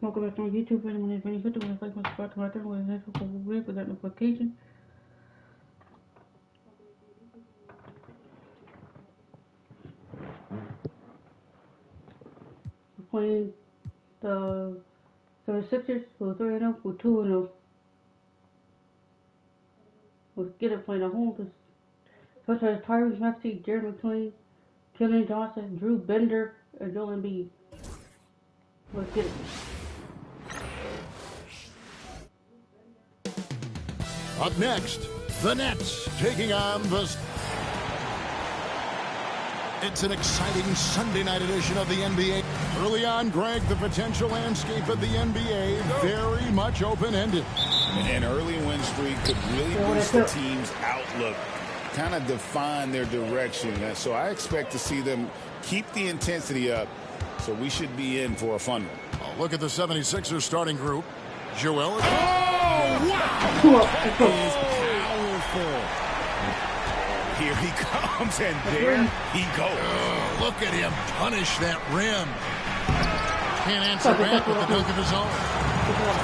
Welcome back on YouTube. My name is Benny Victor. When I like my subscribe to my channel, with that notification. We're playing the 76ers for 3-0 for 2-0. Let's get it playing at home. First has Tyrese Maxey, Jared McClain, Keldon Johnson, Drew Bender, and Joel Embiid. Let's get it. Up next, the Nets taking on the... It's an exciting Sunday night edition of the NBA. Early on, Greg, the potential landscape of the NBA very much open-ended. An early win streak could really boost the team's outlook, kind of define their direction. So I expect to see them keep the intensity up, so we should be in for a fun one. Oh, look at the 76ers starting group. Joel. Oh, wow! That is powerful. Here he comes, and there he goes. Oh, look at him punish that rim. Can't answer back with the dunk of his own.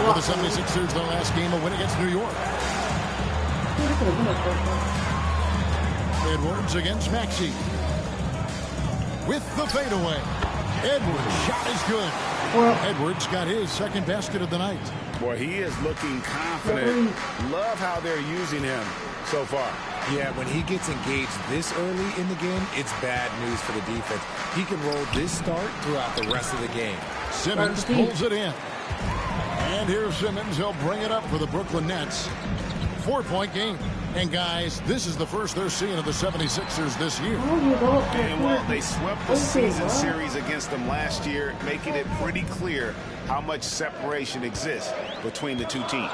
For the 76ers, their last game, a win against New York. Edwards against Maxey. With the fadeaway. Edwards' shot is good. Edwards got his second basket of the night. Boy, he is looking confident. Love how they're using him so far. Yeah, when he gets engaged this early in the game, it's bad news for the defense. He can roll this start throughout the rest of the game. Simmons pulls it in. And here's Simmons. He'll bring it up for the Brooklyn Nets. 4-point game. And, guys, this is the first they're seeing of the 76ers this year. And, well, they swept the season series against them last year, making it pretty clear how much separation exists between the two teams.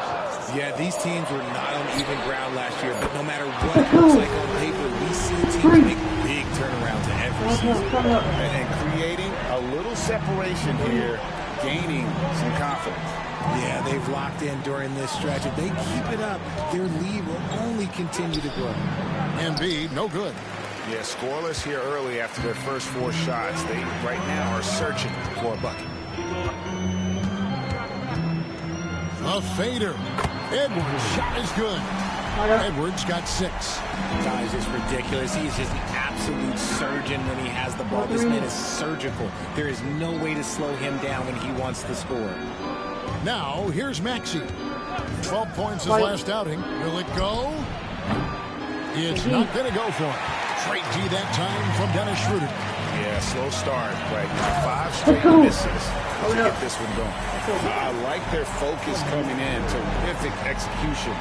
Yeah, these teams were not on even ground last year, but no matter what it looks like on paper, we see teams make big turnarounds every season. And creating a little separation here, gaining some confidence. Yeah, they've locked in during this stretch. If they keep it up, their lead will only continue to grow. Embiid, no good. Yeah, scoreless here early after their first 4 shots. They right now are searching for a bucket. A fader. Edwards' shot is good. Edwards got 6. Guys, it's ridiculous. He's just an absolute surgeon when he has the ball. This man is surgical. There is no way to slow him down when he wants to score. Now, here's Maxey. 12 points his last outing. Will it go? It's not going to go for him. Straight D that time from Dennis Schroeder. Yeah, slow start right now. 5 straight misses to get this one going. I like their focus coming in. Terrific execution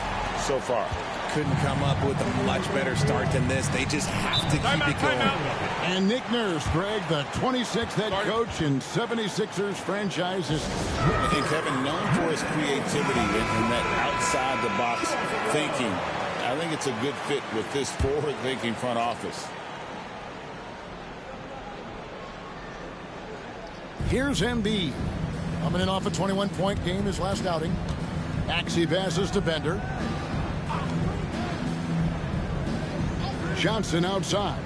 so far. Couldn't come up with a much better start than this. They just have to keep it going. And Nick Nurse, Greg, the 26th head coach in 76ers franchises. And Kevin, known for his creativity and that outside-the-box thinking. I think it's a good fit with this forward-thinking front office. Here's Embiid. Coming in off a 21-point game his last outing. Maxey passes to Bender. Johnson outside.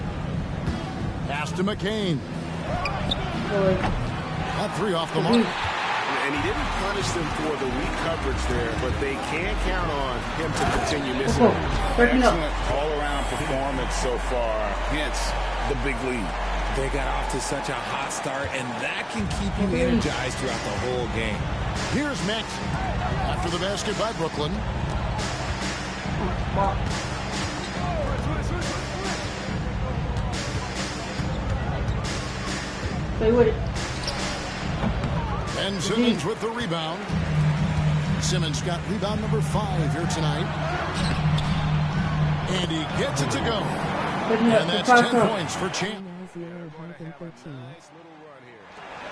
Pass to McCain. That 3 off the mark. And he didn't punish them for the weak coverage there, but they can count on him to continue missing. Excellent all-around performance so far, hence the big lead. They got off to such a hot start, and that can keep you energized throughout the whole game. Here's Maxey. After the basket by Brooklyn. Stay with it. And Simmons with the rebound. Simmons got rebound number 5 here tonight. And he gets it to go. And that's 10 points for Champ.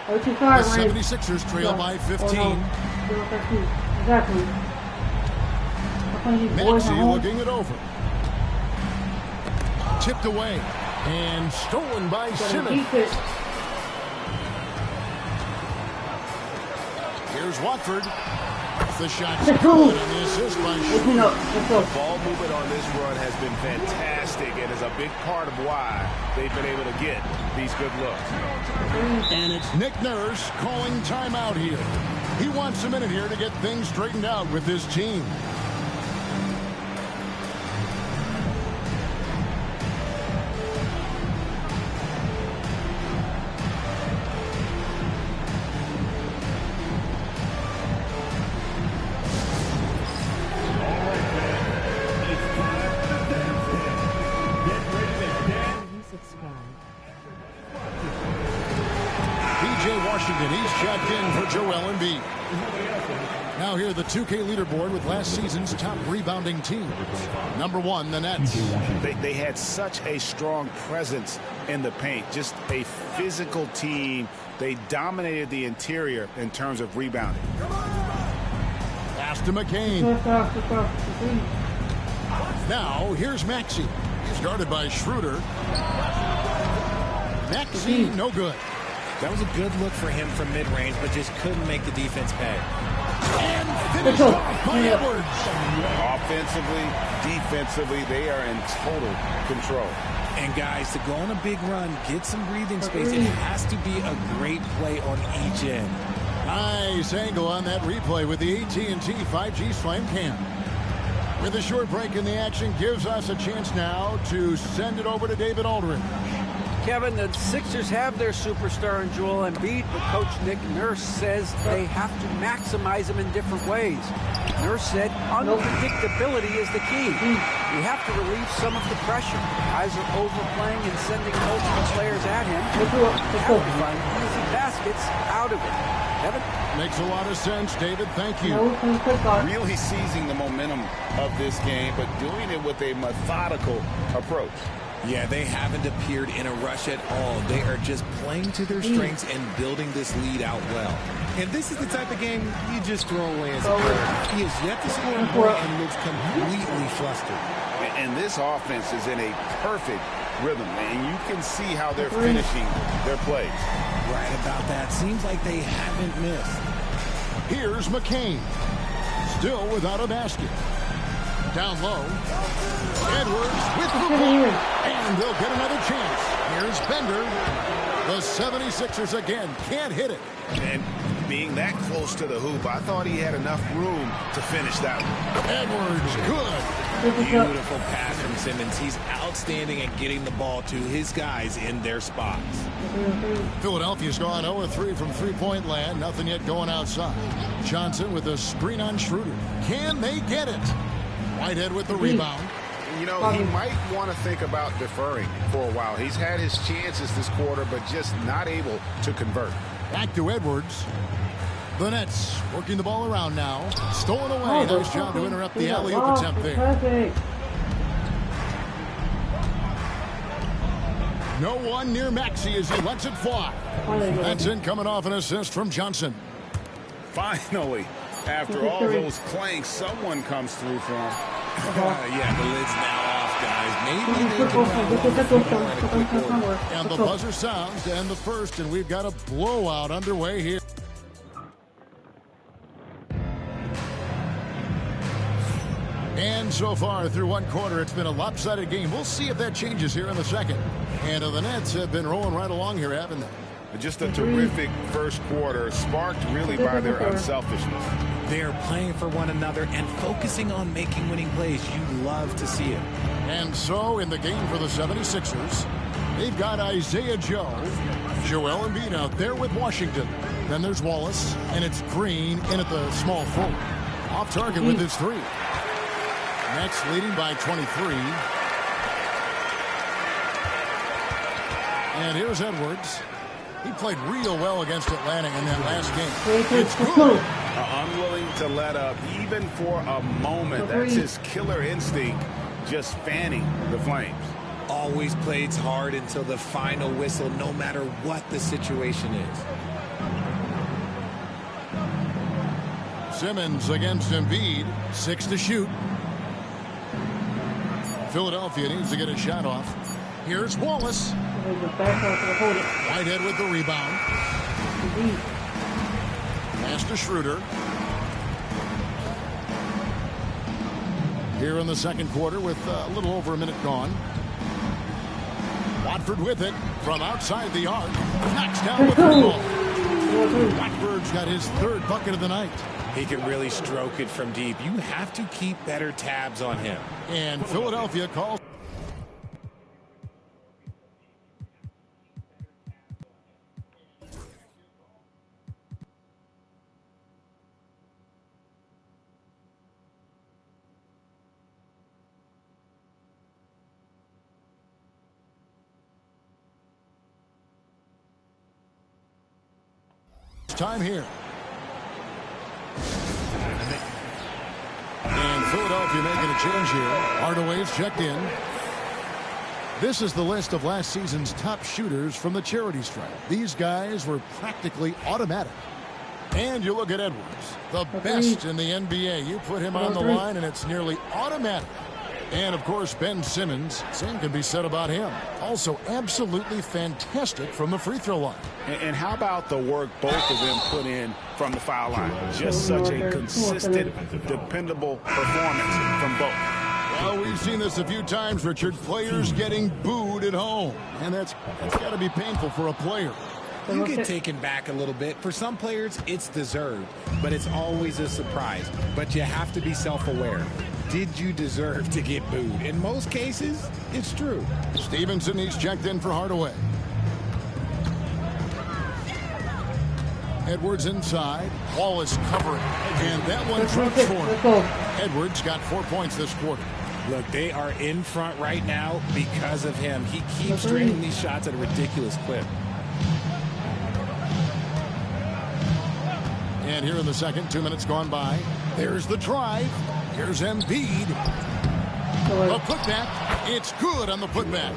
The 76ers trail by 15. Exactly. Maxey looking it over. Tipped away. And stolen by Simmons. Here's Watford. The shot's good, and the assist by Schroeder. The ball movement on this run has been fantastic and is a big part of why they've been able to get these good looks. And it's Nick Nurse calling timeout here. He wants a minute here to get things straightened out with his team. He's checked in for Joel Embiid. Now here the 2K leaderboard with last season's top rebounding team. Number 1, the Nets. They had such a strong presence in the paint. Just a physical team. They dominated the interior in terms of rebounding. Pass to McCain. Now here's Maxey. He's guarded by Schroeder. Maxey, no good. That was a good look for him from mid-range, but just couldn't make the defense pay. And finished off by Edwards. Offensively, defensively, they are in total control. And guys, to go on a big run, get some breathing space, it has to be a great play on each end. Nice angle on that replay with the AT&T 5G Slam Cam. With a short break in the action, gives us a chance now to send it over to David Aldridge. Kevin, the Sixers have their superstar in Joel Embiid, but Coach Nick Nurse says they have to maximize him in different ways. Nurse said unpredictability is the key. You have to relieve some of the pressure. Guys are overplaying and sending multiple players at him. You have to find easy baskets out of it. Kevin? Makes a lot of sense, David. Thank you. Really seizing the momentum of this game, but doing it with a methodical approach. Yeah, they haven't appeared in a rush at all. They are just playing to their strengths and building this lead out well. And this is the type of game you just throw away as a player. He has yet to score a point and looks completely flustered. And this offense is in a perfect rhythm, and you can see how they're finishing their plays. Right about that. Seems like they haven't missed. Here's McCain. Still without a basket. Down low. Edwards with the block. And they'll get another chance. Here's Bender. The 76ers again can't hit it. And being that close to the hoop, I thought he had enough room to finish that one. Edwards, good. Beautiful pass from Simmons. He's outstanding at getting the ball to his guys in their spots. Philadelphia's gone 0-3 from three-point land. Nothing yet going outside. Johnson with a screen on Schroeder. Can they get it? Whitehead with the rebound. You know, he might want to think about deferring for a while. He's had his chances this quarter, but just not able to convert. Back to Edwards. The Nets working the ball around now. Stolen away. Nice job to interrupt the alley-oop attempt there. No one near Maxey as he lets it fly. That's in coming off an assist from Johnson. Finally, after all those clanks, someone comes through for him. Yeah, the lid's now off, guys. Maybe they can run. And the buzzer sounds to end the first, and we've got a blowout underway here. And so far through one quarter, it's been a lopsided game. We'll see if that changes here in the second. And the Nets have been rolling right along here, haven't they? Just a terrific first quarter, sparked really by their unselfishness. They are playing for one another and focusing on making winning plays. You love to see it. And so in the game for the 76ers, they've got Isaiah Joe, Joel Embiid out there with Washington. Then there's Wallace, and it's Green in at the small forward. Off target with his three. Nets leading by 23. And here's Edwards. He played real well against Atlanta in that last game. It's good. Unwilling to let up even for a moment. That's his killer instinct, just fanning the flames. Always plays hard until the final whistle, no matter what the situation is. Simmons against Embiid. 6 to shoot. Philadelphia needs to get a shot off. Here's Wallace. Whitehead with the rebound. Pass to Schroeder. Here in the second quarter with a little over a minute gone. Watford with it from outside the arc. Knocks down the ball. Blackbird's got his third bucket of the night. He can really stroke it from deep. You have to keep better tabs on him. And Philadelphia calls. Time here. And Philadelphia making a change here. Hardaway's checked in. This is the list of last season's top shooters from the charity stripe. These guys were practically automatic. And you look at Edwards, the best in the NBA. You put him on the line and it's nearly automatic. And, of course, Ben Simmons, same can be said about him. Also absolutely fantastic from the free throw line. And how about the work both of them put in from the foul line? Just such a consistent, dependable performance from both. Well, we've seen this a few times, Richard. Players getting booed at home. And that's got to be painful for a player. You get taken back a little bit. For some players, it's deserved, but it's always a surprise. But you have to be self-aware. Did you deserve to get booed? In most cases, it's true. Stevenson, he's checked in for Hardaway. Edwards inside. Wallace covering. And that one drops for him. Edwards got 4 points this quarter. Look, they are in front right now because of him. He keeps draining these shots at a ridiculous clip. And here in the second, 2 minutes gone by. There's the drive. Here's Embiid. A putback. It's good on the putback.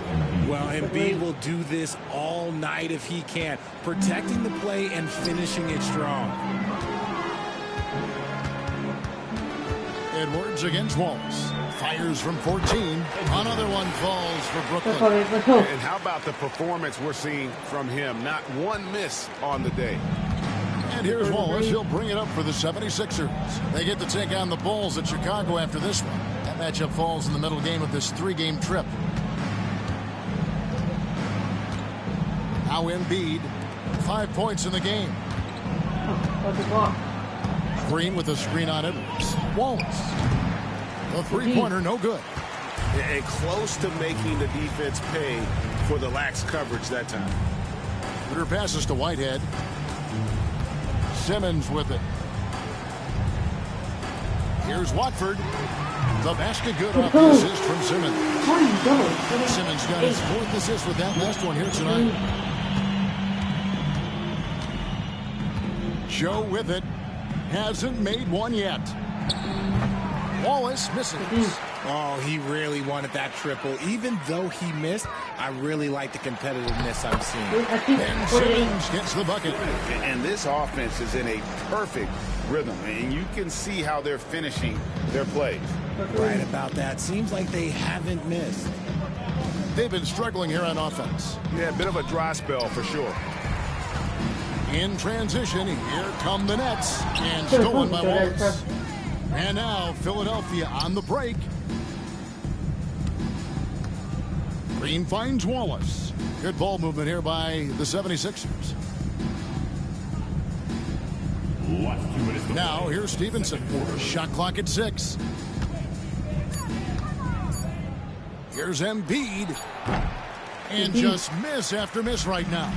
Well, Embiid will do this all night if he can. Protecting the play and finishing it strong. Edwards against Wallace. Fires from 14. Another one falls for Brooklyn. And how about the performance we're seeing from him? Not one miss on the day. And here's Wallace. He'll bring it up for the 76ers. They get to take on the Bulls at Chicago after this one. That matchup falls in the middle game of this 3-game trip. Now Embiid, 5 points in the game. Green with a screen on Edwards. Wallace. The three-pointer, no good. And close to making the defense pay for the lax coverage that time. Ritter passes to Whitehead. Simmons with it. Here's Watford. The basket good off the assist from Simmons. Simmons got his 4th assist with that last one here tonight. Joe with it. Hasn't made one yet. Wallace misses. Oh, he really wanted that triple. Even though he missed, I really like the competitiveness I'm seeing. And Simmons gets the bucket. And this offense is in a perfect rhythm. And you can see how they're finishing their plays. Right about that. Seems like they haven't missed. They've been struggling here on offense. Yeah, a bit of a dry spell for sure. In transition, here come the Nets. And stolen by Wallace. And now Philadelphia on the break. Green finds Wallace. Good ball movement here by the 76ers. Now here's Stevenson. Shot clock at 6. Here's Embiid. And just miss after miss right now.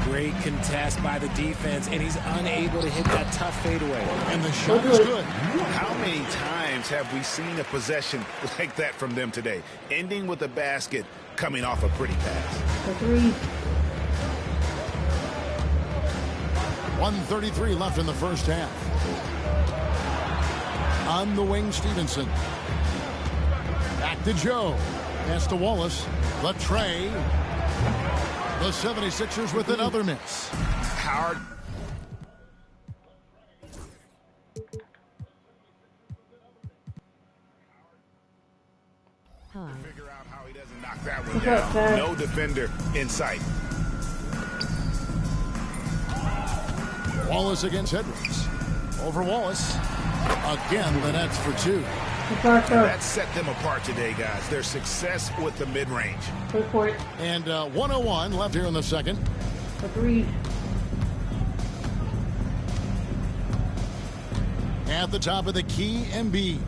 Great contest by the defense, and he's unable to hit that tough fadeaway. And the shot is good. How many times have we seen a possession like that from them today? Ending with a basket, coming off a pretty pass. 1:33 left in the first half. On the wing, Stevenson. Back to Joe. Pass to Wallace. The tray. The 76ers with another miss. Howard. Figure out how he doesn't knock that one down. No defender in sight. Wallace against Edwards. Over Wallace. Again, the Nets for 2. And that set them apart today, guys. Their success with the mid-range. And 1:01 left here in the second. At the top of the key, Embiid.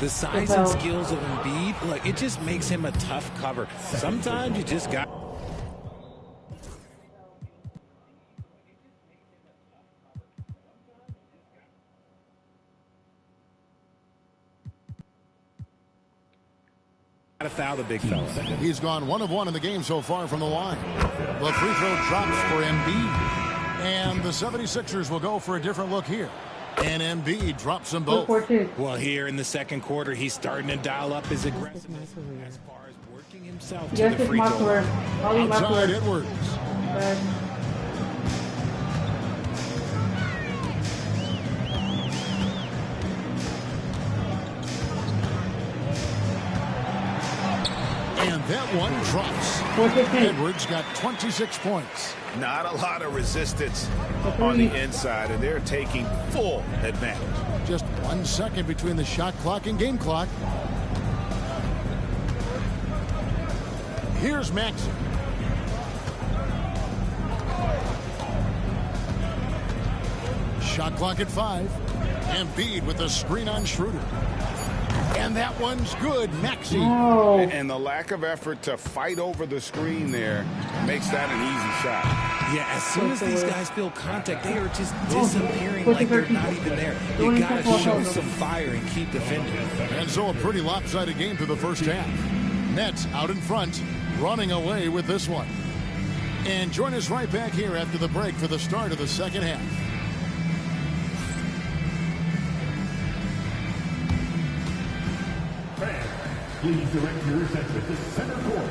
The size and skills of Embiid, look, it just makes him a tough cover. Sometimes you just got to foul the big fella. He's gone 1 of 1 in the game so far from the line. The free throw drops for Embiid. And the 76ers will go for a different look here. And Embiid drops them both. Well, here in the second quarter, he's starting to dial up his aggressiveness as far as working himself to the free throw line. Outside Edwards. And that one drops. Edwards got 26 points. Not a lot of resistance on the inside, and they're taking full advantage. Just 1 second between the shot clock and game clock. Here's Maxey. Shot clock at 5. Embiid with a screen on Schroeder. And that one's good, Maxey. Oh. And the lack of effort to fight over the screen there makes that an easy shot. Yeah, as soon as these guys feel contact, they are just disappearing like they're not even there. You got to show some fire and keep defending. And so a pretty lopsided game through the first half. Nets out in front, running away with this one. And join us right back here after the break for the start of the second half. Please direct your attention to center court.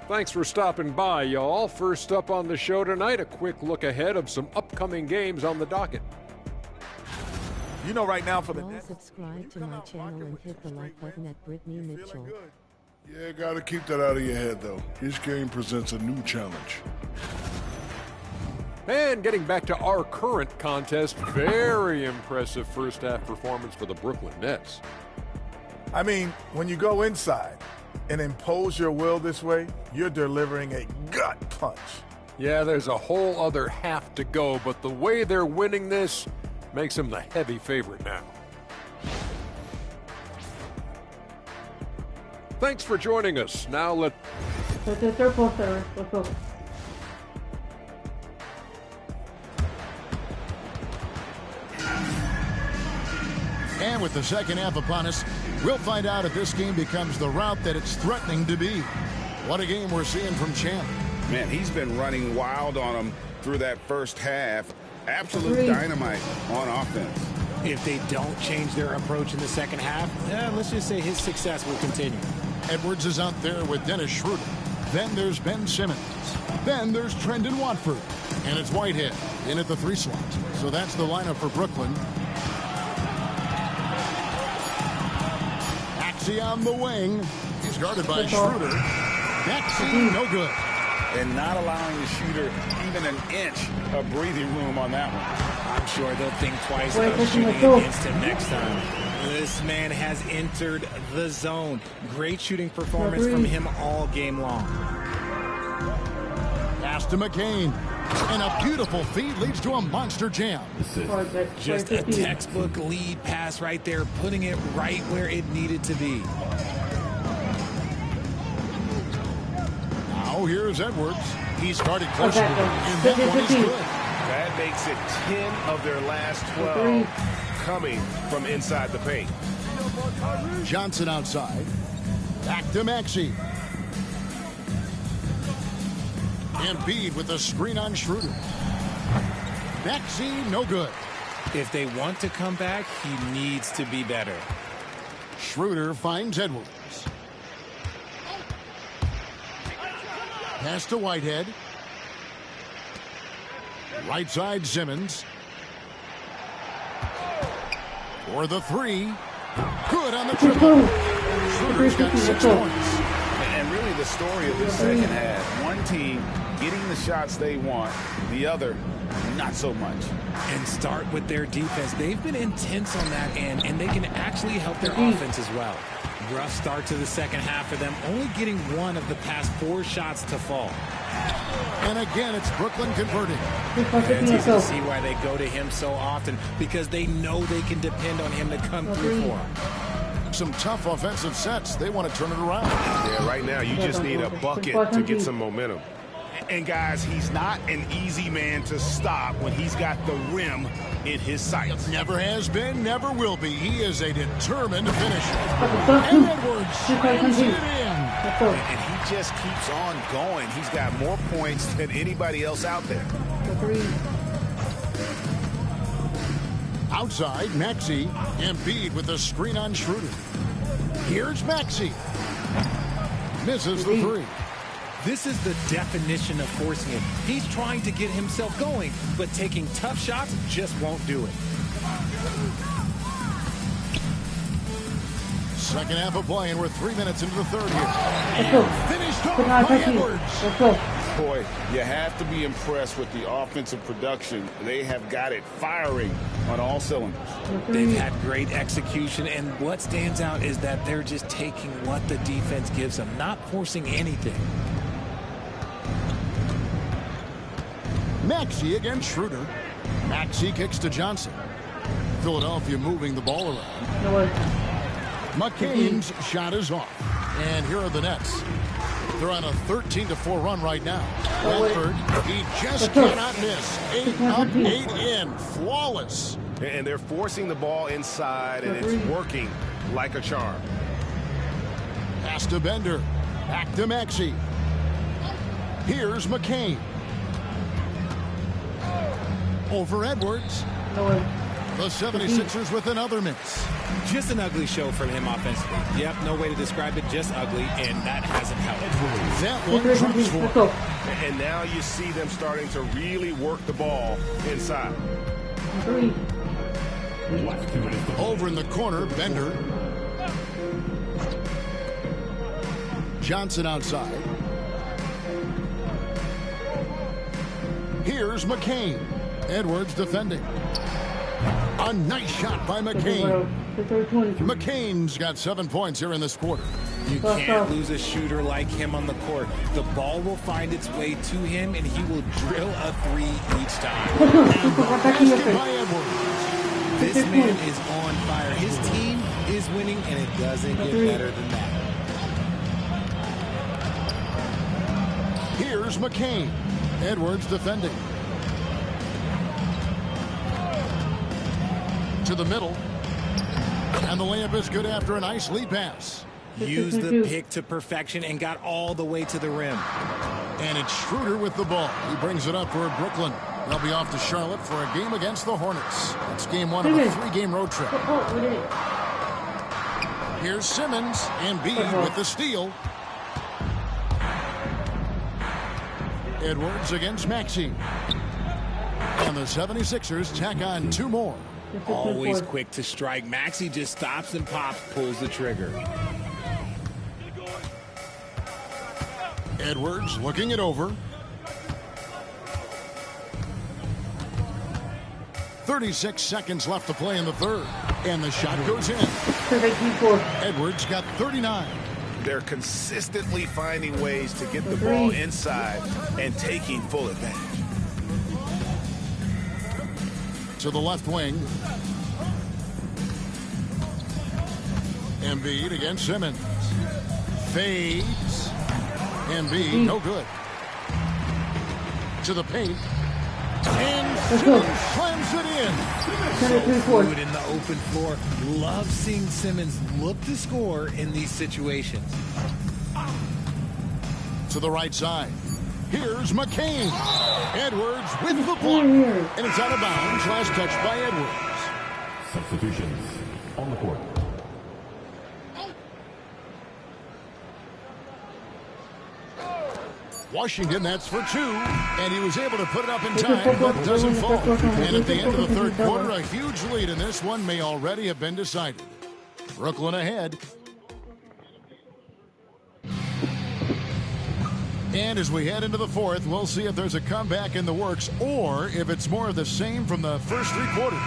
Thanks for stopping by, y'all. First up on the show tonight, a quick look ahead of some upcoming games on the docket. You know, right now for the Nets, subscribe to my channel and hit the like button at Brittany Mitchell. Yeah, gotta keep that out of your head, though. Each game presents a new challenge. And getting back to our current contest, very impressive first half performance for the Brooklyn Nets. I mean, when you go inside and impose your will this way, you're delivering a gut punch. Yeah, there's a whole other half to go, but the way they're winning this makes them the heavy favorite now. Thanks for joining us. Now let's go. And with the second half upon us, we'll find out if this game becomes the route that it's threatening to be. What a game we're seeing from Champ. Man, he's been running wild on them through that first half. Absolute dynamite on offense. If they don't change their approach in the second half, let's just say his success will continue. Edwards is out there with Dennis Schroeder. Then there's Ben Simmons. Then there's Trendon Watford. And it's Whitehead in at the 3 slot. So that's the lineup for Brooklyn. Maxey on the wing. He's guarded by Schroeder. Maxey, no good. And not allowing the shooter even an inch of breathing room on that one. I'm sure they'll think twice about shooting against him next time. This man has entered the zone. Great shooting performance from him all game long. Pass to McCain. And a beautiful feed leads to a monster jam. Just a textbook lead pass right there, putting it right where it needed to be. Now here's Edwards. He's started close, and that one is good. That makes it 10 of their last 12 coming from inside the paint. Johnson outside. Back to Maxey. Embiid with a screen on Schroeder. Maxey, no good. If they want to come back, he needs to be better. Schroeder finds Edwards. Pass to Whitehead. Right side, Simmons. For the 3. Good on the triple. Schroeder's got 6 points. And really the story of the second half. One team getting the shots they want, the other not so much. And start with their defense. They've been intense on that end, and they can actually help their offense as well. Rough start to the second half for them, only getting one of the past 4 shots to fall. And again, it's Brooklyn converting. And it's easy to see why they go to him so often, because they know they can depend on him to come through for them. Some tough offensive sets. They want to turn it around. Yeah, right now you just need a bucket to get some momentum. And guys, he's not an easy man to stop when he's got the rim in his sights. Never has been, never will be. He is a determined finisher. And Edwards slams it in. And he just keeps on going. He's got more points than anybody else out there. Outside, Maxey. Embiid with the screen on Schroeder. Here's Maxey. Misses the 3. This is the definition of forcing it. He's trying to get himself going, but taking tough shots just won't do it. Second half of play, and we're 3 minutes into the third here. Finished off by Edwards. Boy, you have to be impressed with the offensive production. They have got it firing on all cylinders. They've had great execution, and what stands out is that they're just taking what the defense gives them, not forcing anything. Maxey against Schroeder. Maxey kicks to Johnson. Philadelphia moving the ball around. McCain's shot is off. And here are the Nets. They're on a 13-4 run right now. Langford, he just cannot miss. 8 up, 8 in. Flawless. And they're forcing the ball inside, and it's working like a charm. Pass to Bender. Back to Maxey. Here's McCain. Over Edwards. The 76ers with another miss. Just an ugly show for him offensively. Yep, no way to describe it, just ugly, and that hasn't helped. That one drops for. And now you see them starting to really work the ball inside. Over in the corner, Bender. Johnson outside. Here's McCain. Edwards defending. A nice shot by McCain. McCain's got 7 points here in this quarter. You can't lose a shooter like him on the court. The ball will find its way to him, and he will drill a 3 each time. Basket by Edwards. This man is on fire. His team is winning, and it doesn't get better than that. Here's McCain. Edwards defending. To the middle. And the layup is good after a nice lead pass. Used the pick to perfection and got all the way to the rim. And it's Schroeder with the ball. He brings it up for Brooklyn. They'll be off to Charlotte for a game against the Hornets. That's game 1 of a 3-game road trip. Here's Simmons. Embiid with the steal. Edwards against Maxey. And the 76ers tack on 2 more. Always quick to strike. Maxey just stops and pops, pulls the trigger. Edwards looking it over. 36 seconds left to play in the third. And the shot goes in. Edwards got 39. They're consistently finding ways to get the ball inside and taking full advantage. To the left wing. Embiid against Simmons. Fades. Embiid, no good. To the paint. And Simmons slams it in. Fluid in the open floor. Love seeing Simmons look to score in these situations. To the right side. Here's McCain. Edwards with the block. And it's out of bounds. Last touch by Edwards. Substitutions on the court. Washington, that's for 2. And he was able to put it up in time, but doesn't fall. And at the end of the third quarter, a huge lead in this one may already have been decided. Brooklyn ahead. And as we head into the fourth, we'll see if there's a comeback in the works or if it's more of the same from the first 3 quarters.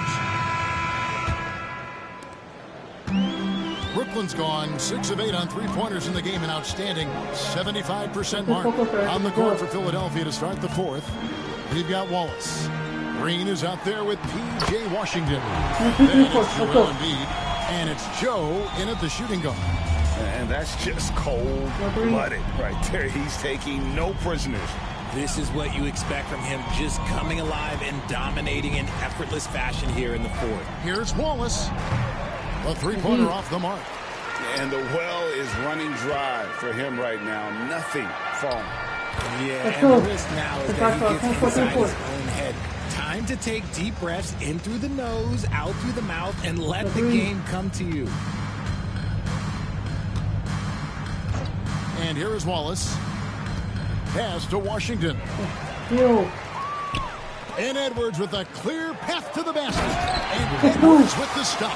Brooklyn's gone 6 of 8 on 3-pointers in the game, an outstanding 75% mark on the court for Philadelphia to start the fourth. We've got Wallace. Green is out there with P.J. Washington. Then it's Joel Embiid, and it's Joe in at the shooting guard. And that's just cold-blooded right there. He's taking no prisoners. This is what you expect from him, just coming alive and dominating in effortless fashion here in the fourth. Here's Wallace. A 3-pointer off the mark. And the well is running dry for him right now. Nothing falling. Yeah, and the risk now is that he gets inside his own head. Time to take deep breaths in through the nose, out through the mouth, and let the game come to you. And here is Wallace. Pass to Washington. And Edwards with a clear path to the basket. And Edwards with the stop.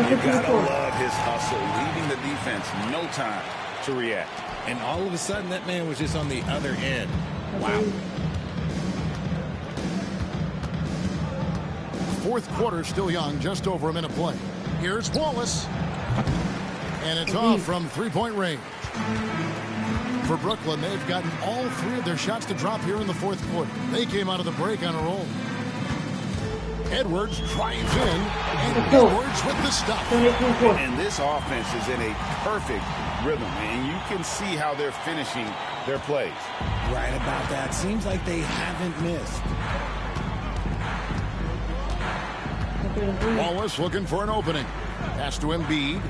You gotta love his hustle, leaving the defense no time to react. And all of a sudden, that man was just on the other end. Wow. Fourth quarter still young, just over a minute play. Here's Wallace. And it's off from 3-point range. For Brooklyn, they've gotten all 3 of their shots to drop here in the fourth quarter. They came out of the break on a roll. Edwards drives in, and Edwards with the stop. And this offense is in a perfect rhythm, and you can see how they're finishing their plays. Right about that. Seems like they haven't missed. Wallace looking for an opening. Pass to Embiid.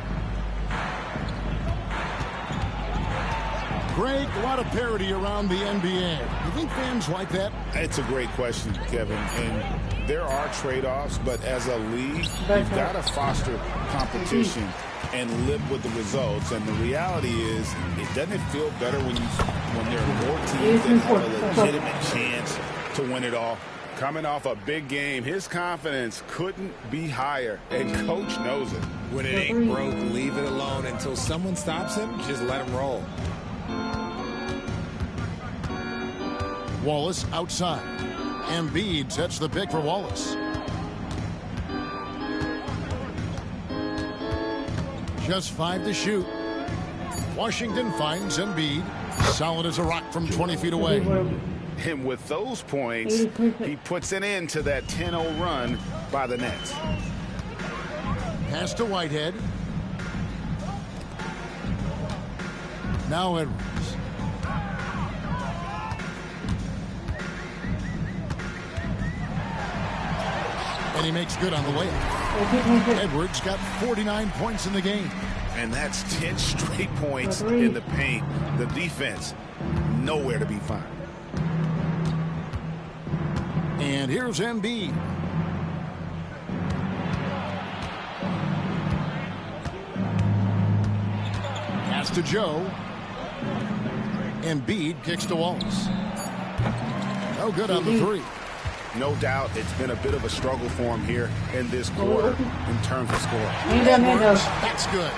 Greg, a lot of parity around the NBA. You think fans like that? It's a great question, Kevin. And there are trade-offs, but as a league, you've got to foster competition and live with the results. And the reality is, it doesn't feel better when there are more teams that have a legitimate chance to win it all. Coming off a big game, his confidence couldn't be higher, and Coach knows it. When it ain't broke, leave it alone. Until someone stops him, just let him roll. Wallace outside. Embiid sets the pick for Wallace. Just 5 to shoot. Washington finds Embiid. Solid as a rock from 20 feet away. And with those points, he puts an end to that 10-0 run by the Nets. Pass to Whitehead. Now Edwards. And he makes good on the layup. Edwards got 49 points in the game. And that's 10 straight points in the paint. The defense, nowhere to be found. And here's Embiid. Pass to Joe. Embiid kicks to Wallace. No good on the 3. No doubt it's been a bit of a struggle for him here in this quarter in terms of scoring. That's good.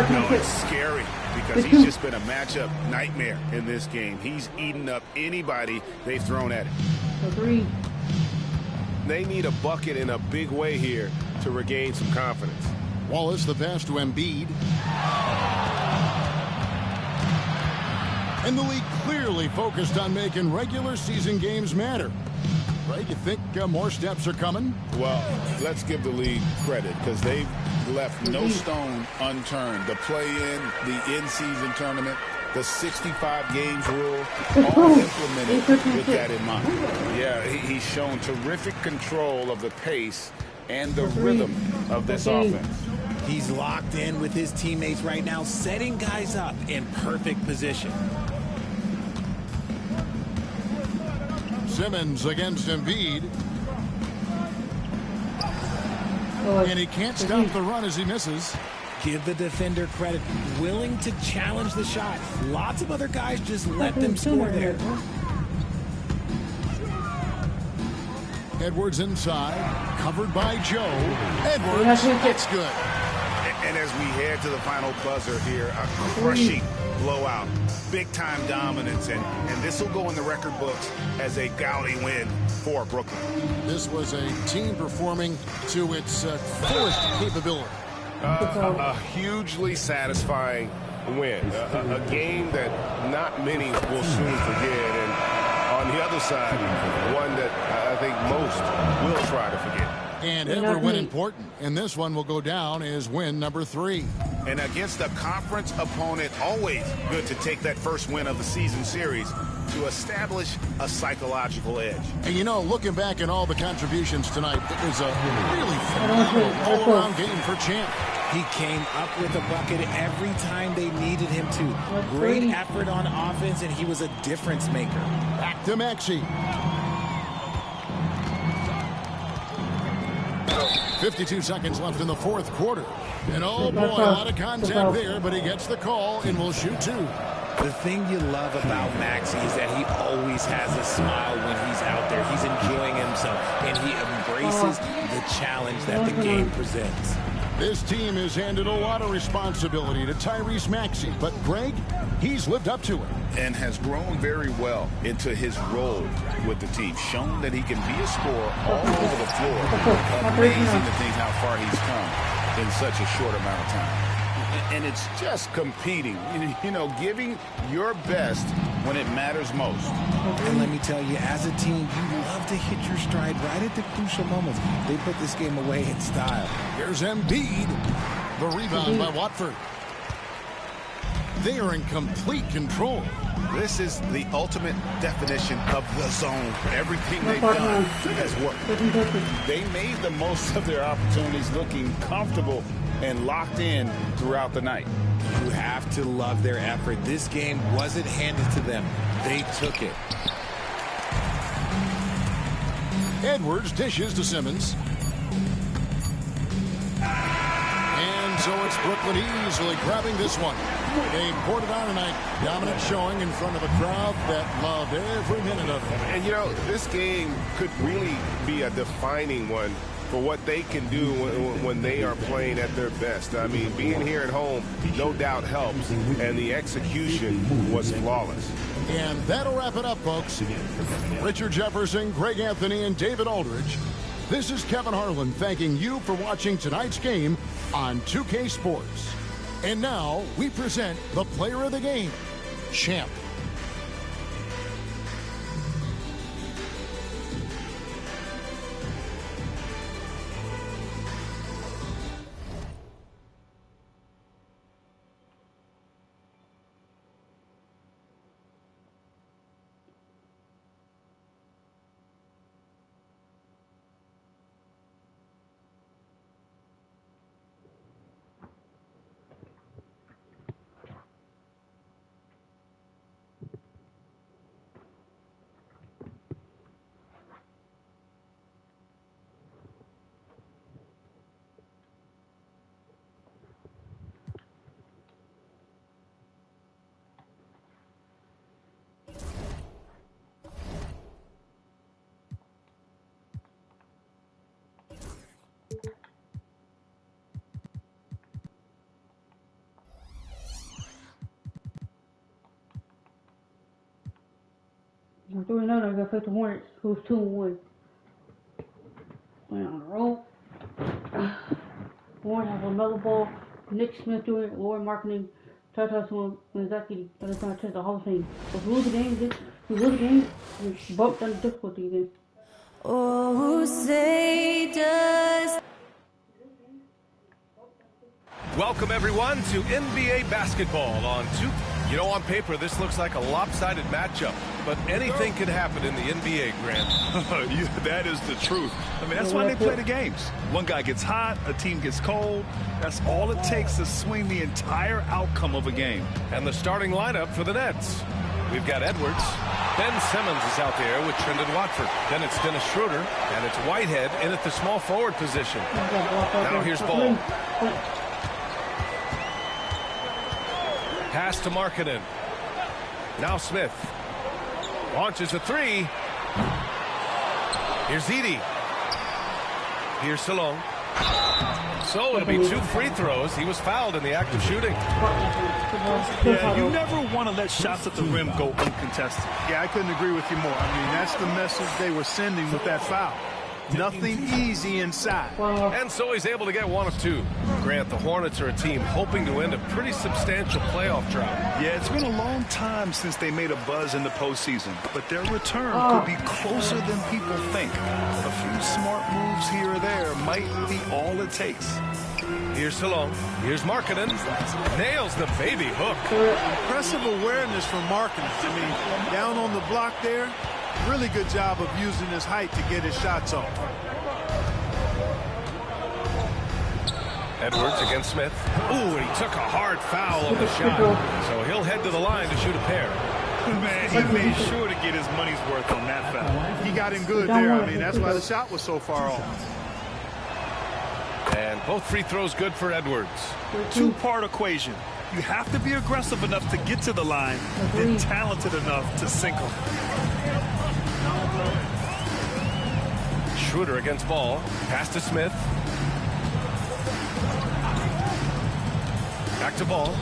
No, it's scary because he's just been a matchup nightmare in this game. He's eaten up anybody they've thrown at him. They need a bucket in a big way here to regain some confidence. Wallace the pass to Embiid. And the league clearly focused on making regular season games matter. Right? You think more steps are coming? Well, let's give the league credit because they've left no stone unturned. The play-in, the in-season tournament, the 65 games rule, all implemented with that in mind. Yeah, he's shown terrific control of the pace and the rhythm of this offense. He's locked in with his teammates right now, setting guys up in perfect position. Simmons against Embiid. And he can't stop the run as he misses. Give the defender credit. Willing to challenge the shot. Lots of other guys just let them score there. Edwards inside. Covered by Joe. Edwards, that's good. And as we head to the final buzzer here, a crushing blowout, big-time dominance, and this will go in the record books as a gaudy win for Brooklyn. This was a team performing to its fullest capability. A hugely satisfying win. A game that not many will soon forget. And on the other side, one that I think most will try to forget. And every win important. And this one will go down as win number 3. And against a conference opponent, always good to take that first win of the season series to establish a psychological edge. And you know, looking back at all the contributions tonight, it was a really phenomenal all-around game for Champ. He came up with a bucket every time they needed him to. Great effort on offense, and he was a difference maker. Back to Maxey. 52 seconds left in the fourth quarter. And oh boy, a lot of contact there, but he gets the call and will shoot 2. The thing you love about Maxey is that he always has a smile when he's out there. He's enjoying himself, and he embraces the challenge that the game presents. This team has handed a lot of responsibility to Tyrese Maxey, but Greg, he's lived up to it. And has grown very well into his role with the team. Shown that he can be a scorer all over the floor. Amazing to think how far he's come in such a short amount of time. And it's just competing, you know, giving your best when it matters most. And let me tell you, as a team, you love to hit your stride right at the crucial moments. They put this game away in style. Here's Embiid. The rebound by Watford. They are in complete control. This is the ultimate definition of the zone. Everything they've done has worked. They made the most of their opportunities, looking comfortable and locked in throughout the night. You have to love their effort. This game wasn't handed to them. They took it. Edwards dishes to Simmons. And so it's Brooklyn easily grabbing this one. They poured it on tonight. Dominant showing in front of a crowd that loved every minute of it. And, you know, this game could really be a defining one for what they can do when they are playing at their best. I mean, being here at home no doubt helps, and the execution was flawless. And that'll wrap it up, folks. Richard Jefferson, Greg Anthony, and David Aldridge. This is Kevin Harlan thanking you for watching tonight's game on 2K Sports. And now we present the player of the game, Champ. I'm 3-0. I got to face the Hornets, who's 2-1. Playing on the road. Hornets have another ball. Nick Smith doing it. Lord Marketing. Tata to him. Zaki. By the time I check the Hall of Fame. If we lose the game, we bump down the difficulty again. Oh, say does. Welcome, everyone, to NBA basketball on 2K. You know, on paper, this looks like a lopsided matchup, but anything can happen in the NBA, Grant. Yeah, that is the truth. I mean, that's why they play the games. One guy gets hot, a team gets cold. That's all it takes to swing the entire outcome of a game. And the starting lineup for the Nets. We've got Edwards. Ben Simmons is out there with Trendon Watford. Then it's Dennis Schroeder, and it's Whitehead in at the small forward position. Now here's Ball. Pass to Markkanen. Now Smith. Launches a three. Here's Edey. Here's Salong. So it'll be 2 free throws. He was fouled in the act of shooting. Yeah, you never want to let shots at the rim go uncontested. Yeah, I couldn't agree with you more. I mean, that's the message they were sending with that foul. Nothing easy inside. And so he's able to get 1 of 2. Grant, the Hornets are a team hoping to end a pretty substantial playoff drought. Yeah, it's been a long time since they made a buzz in the postseason, but their return could be closer than people think. A few smart moves here or there might be all it takes. Here's Salon. Here's Markkanen. Nails the baby hook. Impressive awareness from Markkanen. I mean, down on the block there. Really good job of using his height to get his shots off. Edwards against Smith. Ooh, and he took a hard foul on the shot. So he'll head to the line to shoot a pair. Man, he made sure to get his money's worth on that foul. He got him good there. I mean, that's why the shot was so far off. And both free throws good for Edwards. 2-part equation. You have to be aggressive enough to get to the line, then talented enough to sink them. Schroeder against Ball. Pass to Smith. Back to Ball.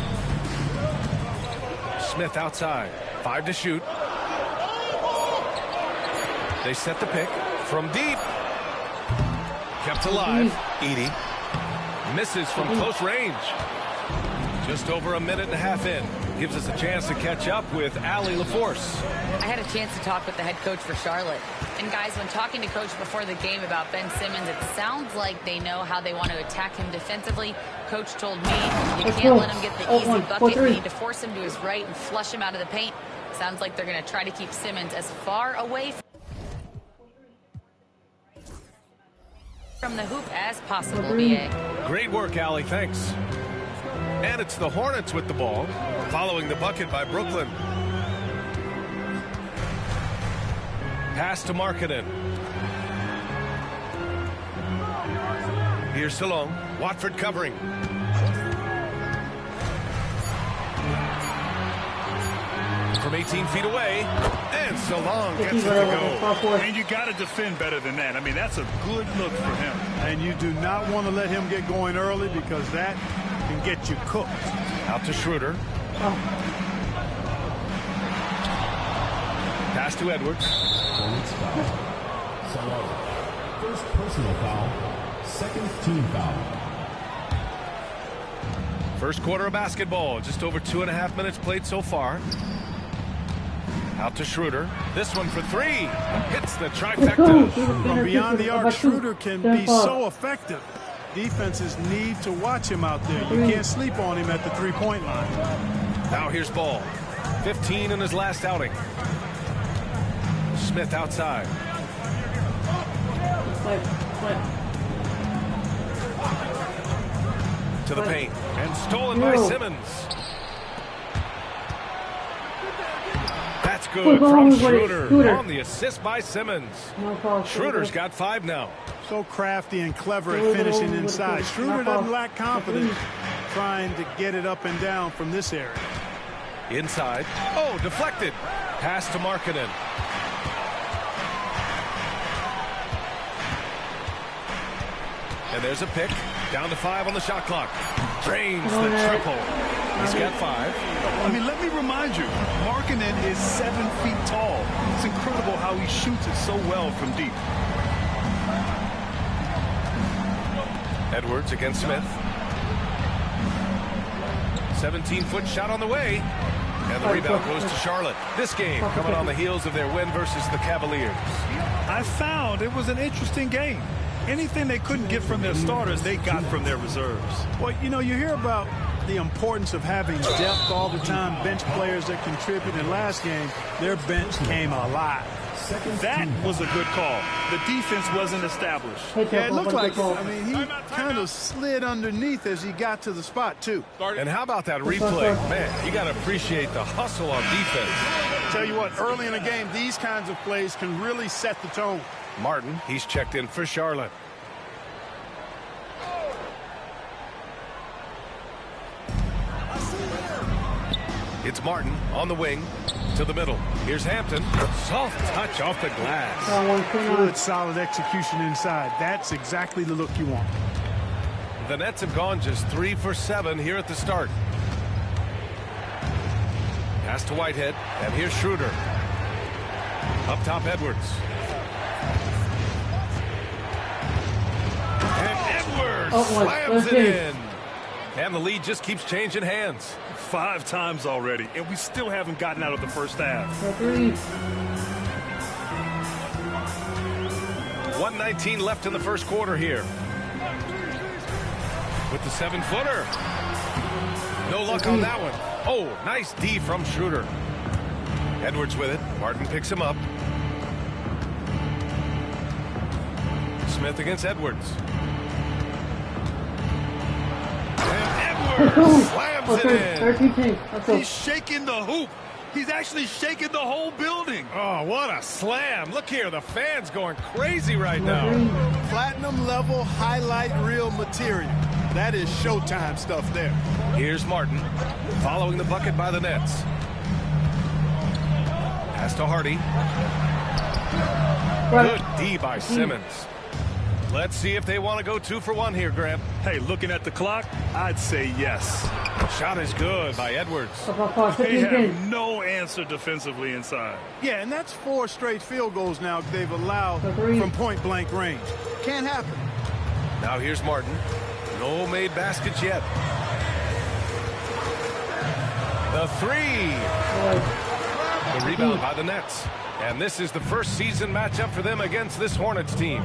Smith outside. 5 to shoot. They set the pick from deep. Kept alive. Edey. Misses from close range. Just over a minute and a half in. Gives us a chance to catch up with Allie LaForce. I had a chance to talk with the head coach for Charlotte. And guys, when talking to Coach before the game about Ben Simmons, it sounds like they know how they want to attack him defensively. Coach told me you can't let him get the easy bucket. You need to force him to his right and flush him out of the paint. Sounds like they're going to try to keep Simmons as far away from the hoop as possible, BA. Great work, Allie. Thanks. And it's the Hornets with the ball, following the bucket by Brooklyn. Pass to Markkanen. Here's Salon. Watford covering. From 18 feet away. And Salon gets it to go. And you got to defend better than that. I mean, that's a good look for him. And you do not want to let him get going early because that can get you cooked. Out to Schroeder. Pass to Edwards. First personal foul, second team foul. First quarter of basketball. Just over 2.5 minutes played so far. Out to Schroeder. This one for 3. Hits the trifecta. From beyond the arc, Schroeder can be so effective. Defenses need to watch him out there. You can't sleep on him at the three-point line. Now here's Ball. 15 in his last outing. Smith outside. To the paint. And stolen by Simmons. That's good from Schroeder. On the assist by Simmons. Schroeder's got 5 now. So crafty and clever at finishing inside. Schroeder doesn't lack confidence trying to get it up and down from this area. Inside. Oh, deflected. Pass to Markkanen. And there's a pick. Down to 5 on the shot clock. Drains the triple. He's got 5. I mean, let me remind you, Markkanen is 7 feet tall. It's incredible how he shoots it so well from deep. Edwards against Smith. 17-foot shot on the way. And the rebound goes to Charlotte. This game coming on the heels of their win versus the Cavaliers. I found it was an interesting game. Anything they couldn't get from their starters, they got from their reserves. Well, you know, you hear about the importance of having depth all the time, bench players that contribute. In last game, their bench came alive. That was a good call. The defense wasn't established. Yeah, it looked like, I mean, he kind of slid underneath as he got to the spot, too. And how about that replay? Man, you got to appreciate the hustle on defense. Tell you what, early in the game, these kinds of plays can really set the tone. Martin, he's checked in for Charlotte. It's Martin on the wing to the middle. Here's Hampton. Soft touch off the glass. Good, solid execution inside. That's exactly the look you want. The Nets have gone just 3 for 7 here at the start. Pass to Whitehead, and here's Schroeder. Up top, Edwards. And Edwards slams it in. And the lead just keeps changing hands. 5 times already, and we still haven't gotten out of the first half. 1:19 left in the first quarter here. With the 7-footer. No luck on that one. Oh, nice D from Schroeder. Edwards with it. Martin picks him up. Smith against Edwards. And Edwards slams it in. He's shaking the hoop. He's actually shaking the whole building. Oh, what a slam. Look here, the fans going crazy right now. Platinum level highlight reel material. That is Showtime stuff there. Here's Martin, following the bucket by the Nets. Pass to Hardy. Good D by Simmons. Let's see if they want to go 2 for 1 here, Grant. Hey, looking at the clock, I'd say yes. Shot is good by Edwards. They have no answer defensively inside. Yeah, and that's 4 straight field goals now they've allowed from point-blank range. Can't happen. Now here's Martin. No made baskets yet. The 3. The rebound by the Nets. And this is the first season matchup for them against this Hornets team.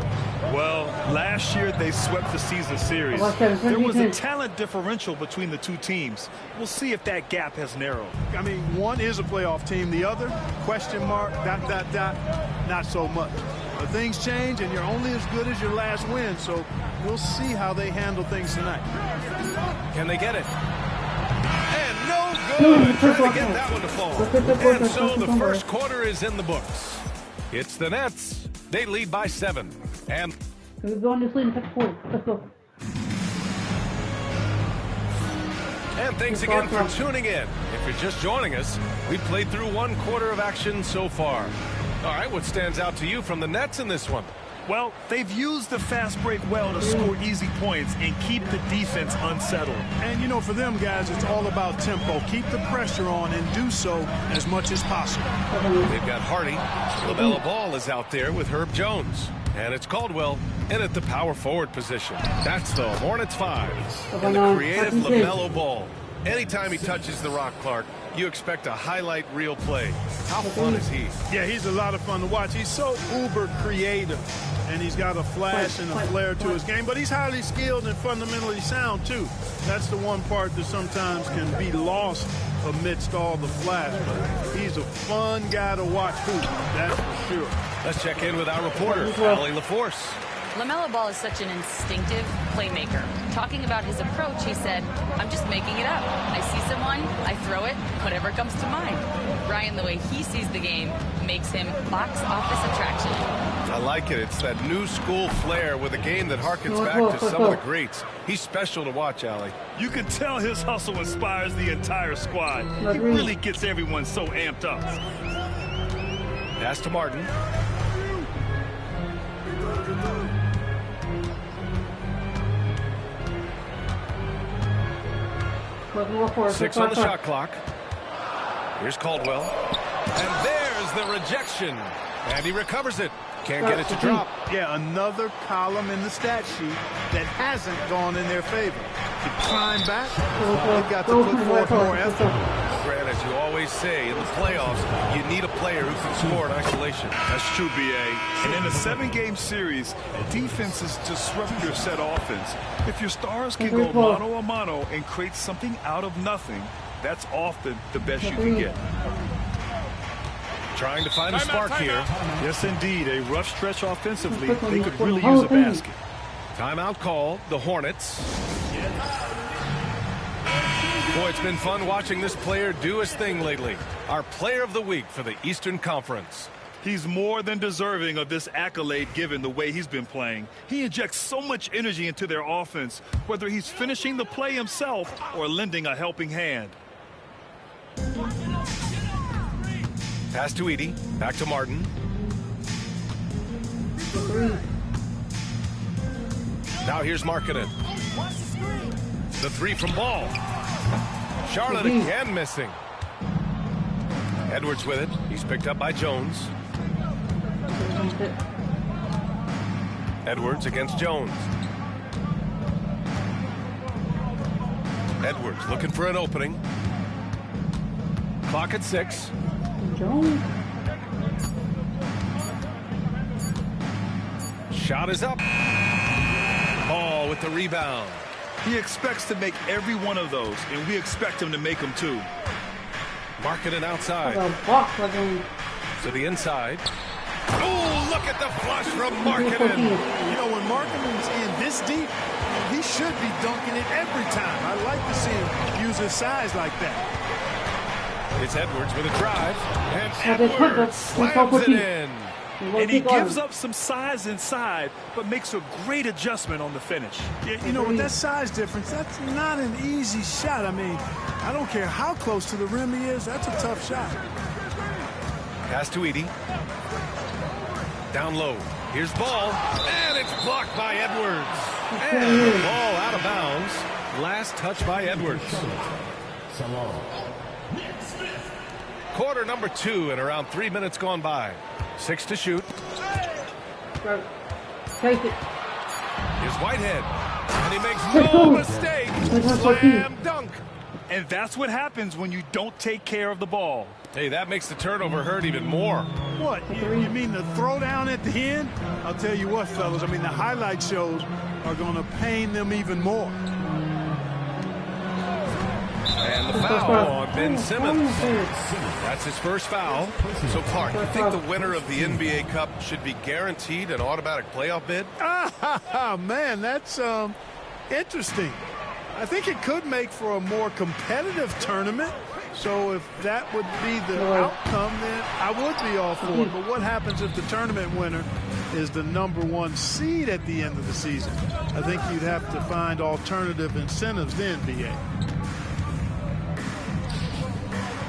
Well, last year they swept the season series. There was a talent differential between the two teams. We'll see if that gap has narrowed. I mean, one is a playoff team. The other, question mark, ... not so much. But things change, and you're only as good as your last win. So we'll see how they handle things tonight. Can they get it? And no good. Trying to get that one to fall. And so the first quarter is in the books. It's the Nets. They lead by 7. And we're going to sleep in the second quarter. Let's go. And thanks again for tuning in. If you're just joining us, we've played through 1 quarter of action so far. All right, what stands out to you from the Nets in this one? Well, they've used the fast break well to score easy points and keep the defense unsettled. And, you know, for them guys, it's all about tempo. Keep the pressure on and do so as much as possible. They've got Hardy. LaMelo Ball is out there with Herb Jones. And it's Caldwell in at the power forward position. That's the Hornets 5. And the creative LaMelo Ball. Anytime he touches the rock, Clark, you expect a highlight reel play. How fun is he? Yeah, he's a lot of fun to watch. He's so uber creative, and he's got a flash and a flair to his game, but he's highly skilled and fundamentally sound, too. That's the one part that sometimes can be lost amidst all the flash, but he's a fun guy to watch hoop, that's for sure. Let's check in with our reporter, Allie LaForce. LaMelo Ball is such an instinctive playmaker. Talking about his approach, he said, I'm just making it up. I see someone, I throw it, whatever comes to mind. Brian, the way he sees the game makes him box office attraction. I like it. It's that new school flair with a game that harkens back to some of the greats. He's special to watch, Allie. You can tell his hustle inspires the entire squad. He really gets everyone so amped up. Pass to Martin. Six on the shot clock. Here's Caldwell. And there's the rejection. And he recovers it. Can't get it to drop. Yeah, another column in the stat sheet that hasn't gone in their favor. To climb back, they've got to put forth more effort. Grant, as you always say, in the playoffs, you need a player who can score in isolation. That's true, B.A. And in a 7-game series, defenses disrupt your set offense. If your stars can go mano-a-mano and create something out of nothing, that's often the best you can get. Trying to find a spark here. Yes, indeed. A rough stretch offensively. They could really use a basket. Timeout call. The Hornets. Boy, it's been fun watching this player do his thing lately. Our player of the week for the Eastern Conference. He's more than deserving of this accolade given the way he's been playing. He injects so much energy into their offense, whether he's finishing the play himself or lending a helping hand. Pass to Edie. Back to Martin. Now here's Markkanen. The three from Ball. Charlotte again missing. Edwards with it. He's picked up by Jones. Edwards against Jones. Edwards looking for an opening. Clock at 6. Jones. Shot is up. Ball with the rebound. He expects to make every one of those, and we expect him to make them too. Marketing outside. To the inside. Oh, look at the flush from Marketing. You know, when Marketing's in this deep, he should be dunking it every time. I like to see him use his size like that. It's Edwards with a drive. And Edwards slams it in. And he gives up some size inside, but makes a great adjustment on the finish. Yeah, you know, with that size difference, that's not an easy shot. I mean, I don't care how close to the rim he is. That's a tough shot. Pass to Edie. Down low. Here's Ball. And it's blocked by Edwards. And the ball out of bounds. Last touch by Edwards. Quarter number 2 and around 3 minutes gone by. 6 to shoot. Take it. Here's Whitehead. And he makes no mistake. Slam dunk. And that's what happens when you don't take care of the ball. Hey, that makes the turnover hurt even more. What? You mean the throwdown at the end? I'll tell you what, fellas. I mean, the highlight shows are going to pain them even more. And the foul on Ben Simmons. That's his first foul. So, Clark, you think the winner of the NBA Cup should be guaranteed an automatic playoff bid? Man, that's interesting. I think it could make for a more competitive tournament. So if that would be the outcome, then I would be all for it. But what happens if the tournament winner is the #1 seed at the end of the season? I think you'd have to find alternative incentives then, BA.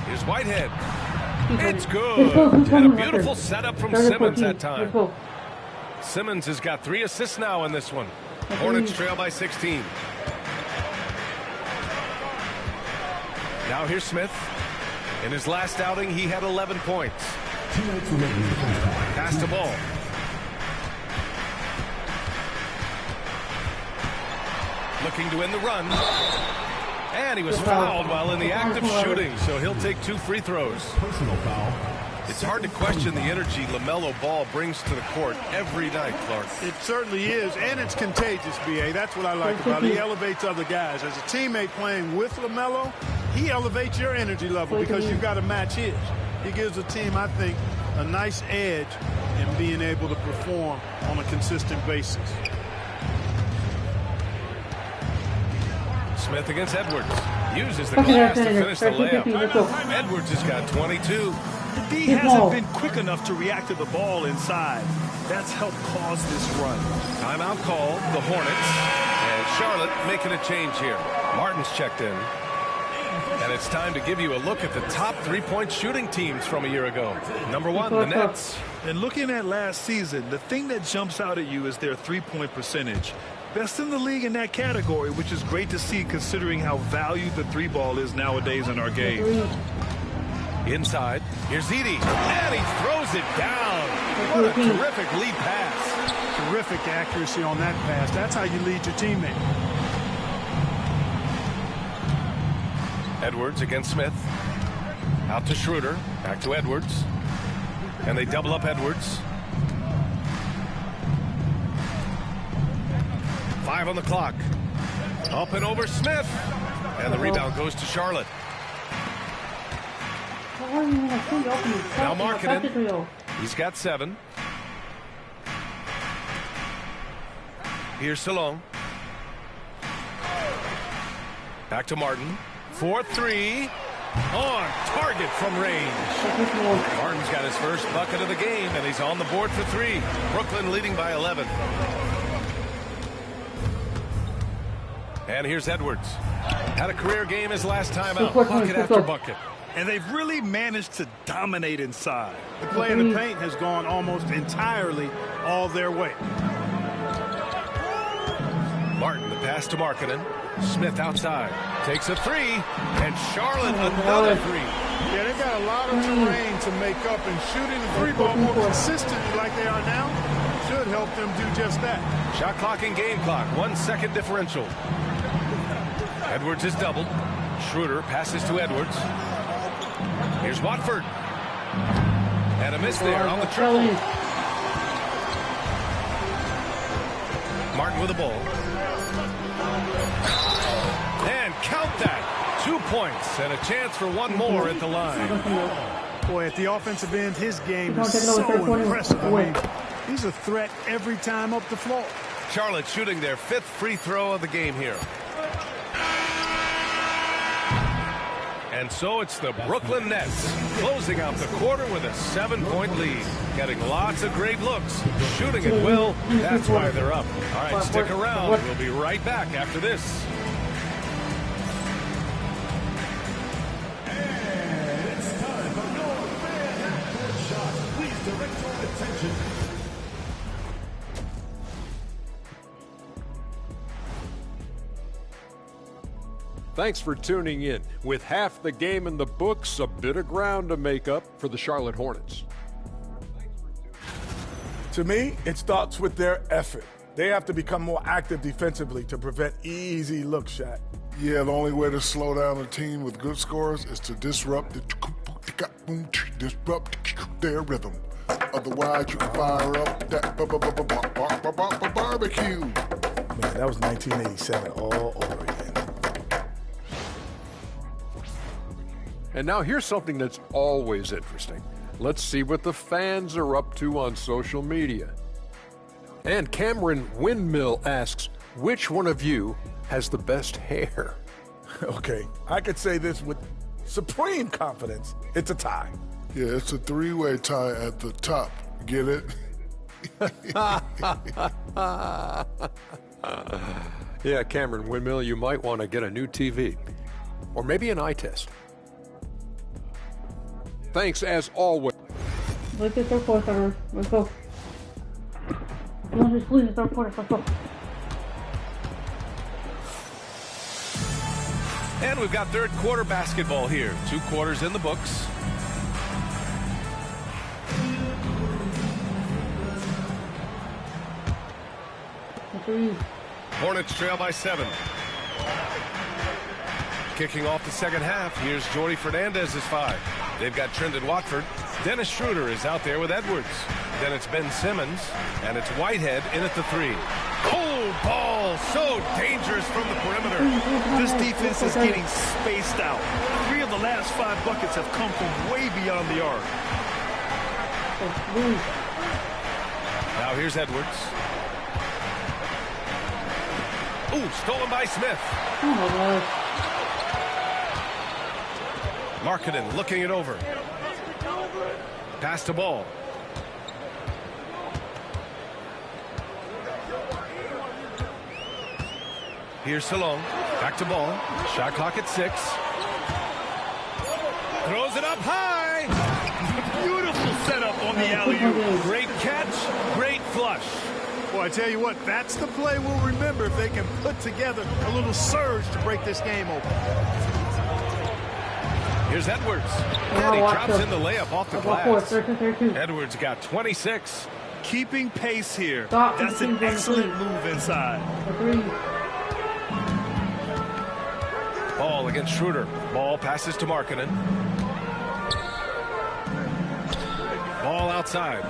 Here's Whitehead. It's good. And a beautiful setup from Simmons that time. Simmons has got 3 assists now in this one. Hornets trail by 16. Now here's Smith. In his last outing, he had 11 points. Pass the ball. Looking to win the run. And he was fouled while in the act of shooting, so he'll take 2 free throws. Personal foul. It's hard to question the energy LaMelo Ball brings to the court every night, Clark. It certainly is, and it's contagious, B.A. That's what I like about it. He elevates other guys. As a teammate playing with LaMelo, he elevates your energy level because you've got to match his. He gives the team, I think, a nice edge in being able to perform on a consistent basis. Smith against Edwards. Uses the glass to finish the layup. Edwards has got 22. The D hasn't been quick enough to react to the ball inside. That's helped cause this run. Timeout called, the Hornets. And Charlotte making a change here. Martin's checked in. And it's time to give you a look at the top 3-point shooting teams from a year ago. #1, the Nets. And looking at last season, the thing that jumps out at you is their 3-point percentage. Best in the league in that category, which is great to see considering how valued the 3-ball is nowadays in our game. Inside, here's Edie, and he throws it down. What a terrific lead pass. Terrific accuracy on that pass. That's how you lead your teammate. Edwards against Smith. Out to Schroeder, back to Edwards. And they double up Edwards. 5 on the clock. Up and over Smith. And the rebound goes to Charlotte. Now Markkanen. He's got 7. Here's Salone. Back to Martin. 4-3. On target from range. Martin's got his first bucket of the game, and he's on the board for 3. Brooklyn leading by 11. And here's Edwards. Had a career game his last time out. Bucket after bucket. And they've really managed to dominate inside. The play in the paint has gone almost entirely all their way. Martin, the pass to Markkanen. Smith outside. Takes a three. And Charlotte another three. Yeah, they've got a lot of terrain to make up, and shooting the three ball more consistently like they are now should help them do just that. Shot clock and game clock. 1 second differential. Edwards is doubled. Schroeder passes to Edwards. Here's Watford. And a miss there on the triple. Martin with the ball. And count that. 2 points and a chance for one more at the line. Boy, at the offensive end, his game is so impressive. I mean, he's a threat every time up the floor. Charlotte shooting their 5th free throw of the game here. And so it's the Brooklyn Nets closing out the quarter with a 7-point lead. Getting lots of great looks. Shooting it well. That's why they're up. All right, stick around. We'll be right back after this. And it's time for your fan court shot. Please direct your attention. Thanks for tuning in. With half the game in the books, a bit of ground to make up for the Charlotte Hornets. To me, it starts with their effort. They have to become more active defensively to prevent easy look shot. Yeah, the only way to slow down a team with good scores is to disrupt their rhythm. Otherwise, you can fire up that barbecue. Man, that was 1987 all over again. And now here's something that's always interesting. Let's see what the fans are up to on social media. And Cameron Windmill asks, which one of you has the best hair? Okay, I could say this with supreme confidence. It's a tie. Yeah, it's a three-way tie at the top. Get it? Yeah, Cameron Windmill, you might want to get a new TV. Or maybe an eye test. Thanks as always. Let's get third quarter. Let's go. Let's squeeze the third quarter. Let's go. And we've got third quarter basketball here. 2 quarters in the books. Hornets trail by 7. Kicking off the second half, here's Jordy Fernandez's 5. They've got Trendon Watford. Dennis Schroeder is out there with Edwards. Then it's Ben Simmons, and it's Whitehead in at the 3. Oh, ball, so dangerous from the perimeter. This defense is getting spaced out. 3 of the last 5 buckets have come from way beyond the arc. Now here's Edwards. Ooh, stolen by Smith. Markkanen looking it over. Pass to Ball. Here's Salon. Back to Ball. Shot clock at 6. Throws it up high. Beautiful setup on the alley-oop. Great catch. Great flush. Well, I tell you what, that's the play we'll remember if they can put together a little surge to break this game open. Here's Edwards. And he drops in the layup off the glass. Edwards got 26. Keeping pace here. That's an excellent move inside. Ball against Schroeder. Ball passes to Markkanen. Ball outside.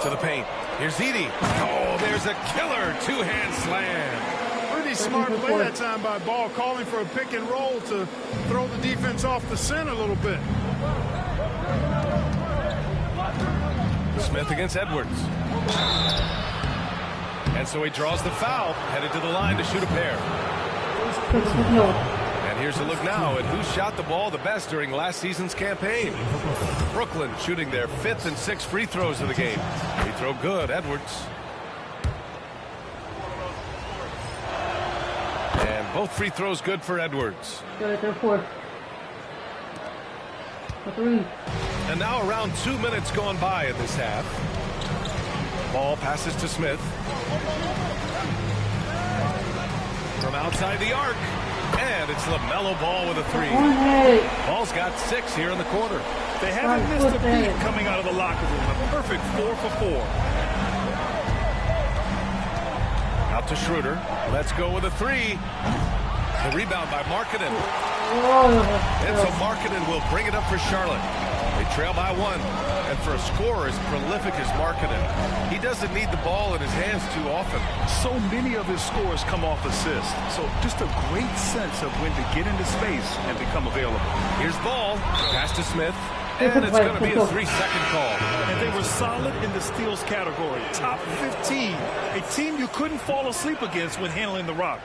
To the paint. Here's Edey. Oh, there's a killer two-hand slam. Pretty smart play that time by Ball, calling for a pick and roll to throw the defense off the scent a little bit. Smith against Edwards. And so he draws the foul, headed to the line to shoot a pair. And here's a look now at who shot the ball the best during last season's campaign. Brooklyn shooting their 5th and 6th free throws of the game. Free throw good, Edwards. And both free throws good for Edwards. And now around 2 minutes gone by in this half. Ball passes to Smith. From outside the arc. And it's LaMelo Ball with a three. Ball's got 6 here in the quarter. They haven't missed a beat coming out of the locker room. A perfect 4 for 4. Out to Schroeder. Let's go with a three. The rebound by Markkanen. And so Markkanen will bring it up for Charlotte. They trail by 1. And for a scorer as prolific as Markkanen, he doesn't need the ball in his hands too often. So many of his scores come off assists. So just a great sense of when to get into space and become available. Here's Ball. Pass to Smith. And it's going to be a 3-second call. And they were solid in the steals category. Top 15. A team you couldn't fall asleep against when handling the rock.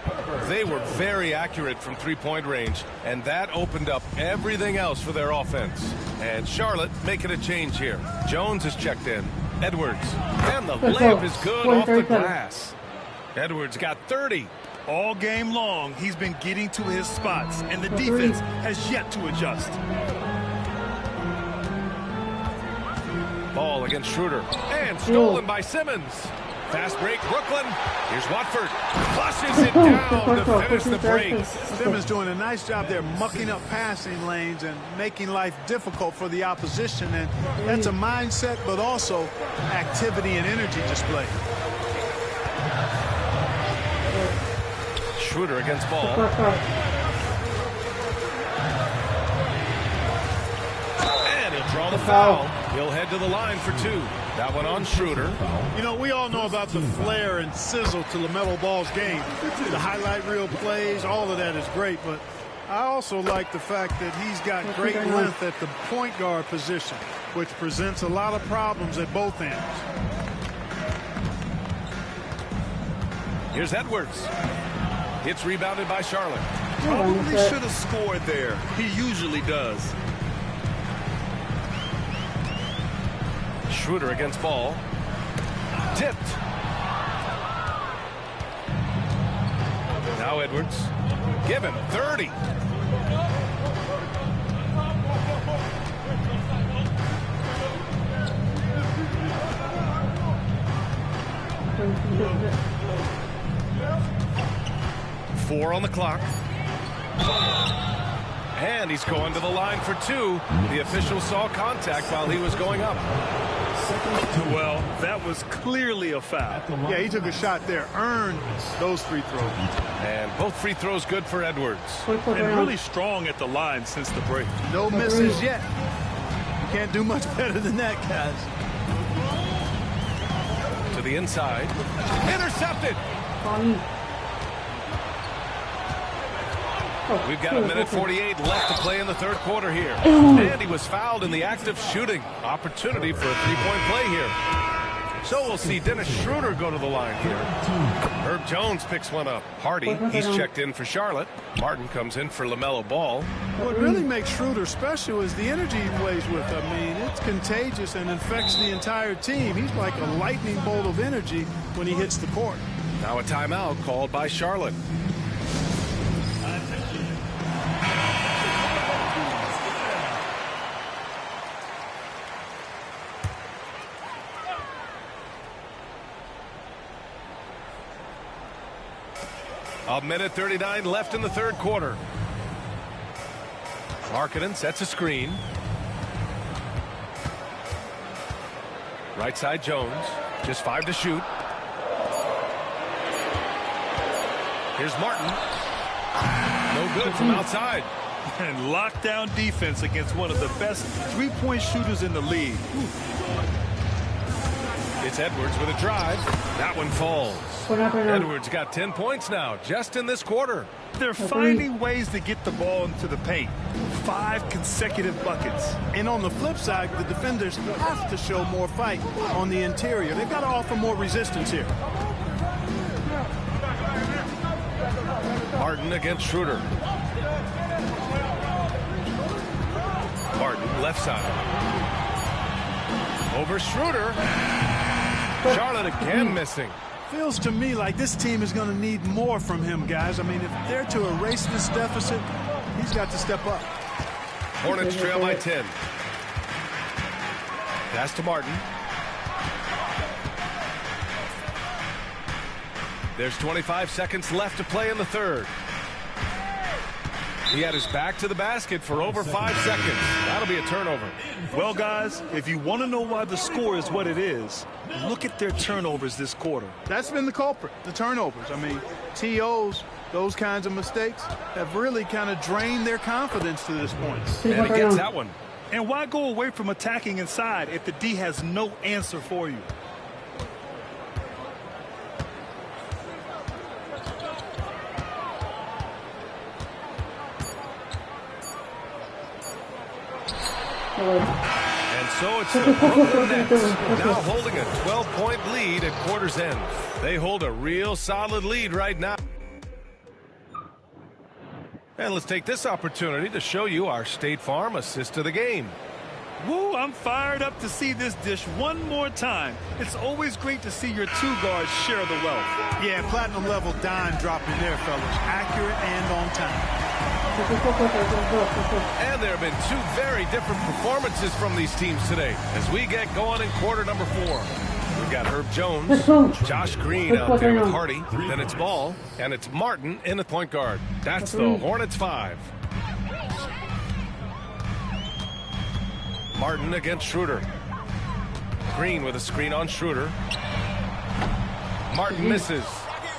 They were very accurate from three-point range, and that opened up everything else for their offense. And Charlotte making a change here. Jones is checked in. Edwards. And the layup is good off the glass. Edwards got 30. All game long, he's been getting to his spots, and the defense has yet to adjust. Ball against Schroeder. And stolen by Simmons. Fast break, Brooklyn. Here's Watford. Flushes it down to finish the break. Simmons doing a nice job there mucking up passing lanes and making life difficult for the opposition. And that's a mindset, but also activity and energy display. Schroeder against Ball. And he'll draw the foul. He'll head to the line for 2. That one on Schroeder. You know, we all know about the flair and sizzle to LaMelo Ball's game. The highlight reel plays, all of that is great, but I also like the fact that he's got great length at the point guard position, which presents a lot of problems at both ends. Here's Edwards. It's rebounded by Charlotte. Probably should have scored there. He usually does. Schroeder against Ball. Tipped. Now Edwards. Give him 30. Four on the clock. And he's going to the line for 2. The official saw contact while he was going up. Well, that was clearly a foul. Yeah, he took a shot there, earned those free throws. And both free throws good for Edwards. And really strong at the line since the break. No misses yet. You can't do much better than that, guys. To the inside. Intercepted. We've got 1:48 left to play in the third quarter here. And he was fouled in the act of shooting. Opportunity for a three-point play here. So we'll see Dennis Schroeder go to the line here. Herb Jones picks one up. Hardy, he's checked in for Charlotte. Martin comes in for LaMelo Ball. What really makes Schroeder special is the energy he plays with. I mean, it's contagious and infects the entire team. He's like a lightning bolt of energy when he hits the court. Now a timeout called by Charlotte. A 1:39 left in the third quarter. Markkanen sets a screen. Right side Jones. Just 5 to shoot. Here's Martin. No good from outside. And lockdown defense against one of the best three-point shooters in the league. It's Edwards with a drive. That one falls. Edwards got 10 points now, just in this quarter. They're finding ways to get the ball into the paint. 5 consecutive buckets. And on the flip side, the defenders have to show more fight on the interior. They've got to offer more resistance here. Martin against Schroeder. Martin, left side. Over Schroeder. Charlotte again missing. Feels to me like this team is going to need more from him, guys. I mean, if they're to erase this deficit, he's got to step up. Hornets trail by 10. Pass to Martin. There's 25 seconds left to play in the third. He had his back to the basket for over 5 seconds. That'll be a turnover. Well, guys, if you want to know why the score is what it is, look at their turnovers this quarter. That's been the culprit, the turnovers. I mean, TOs, those kinds of mistakes have really kind of drained their confidence to this point. And he gets that one. And why go away from attacking inside if the D has no answer for you? And so it's the Brooklyn Nets now holding a 12-point lead at quarter's end. They hold a real solid lead right now. And let's take this opportunity to show you our State Farm assist of the game. Woo, I'm fired up to see this dish one more time. It's always great to see your two guards share the wealth. Yeah, platinum level dime dropping there, fellas. Accurate and on time. And there have been two very different performances from these teams today as we get going in quarter number 4. We've got Herb Jones, Josh Green out there with Hardy. Then it's Ball, and it's Martin in the point guard. That's the Hornets 5. Martin against Schroeder. Green with a screen on Schroeder. Martin misses.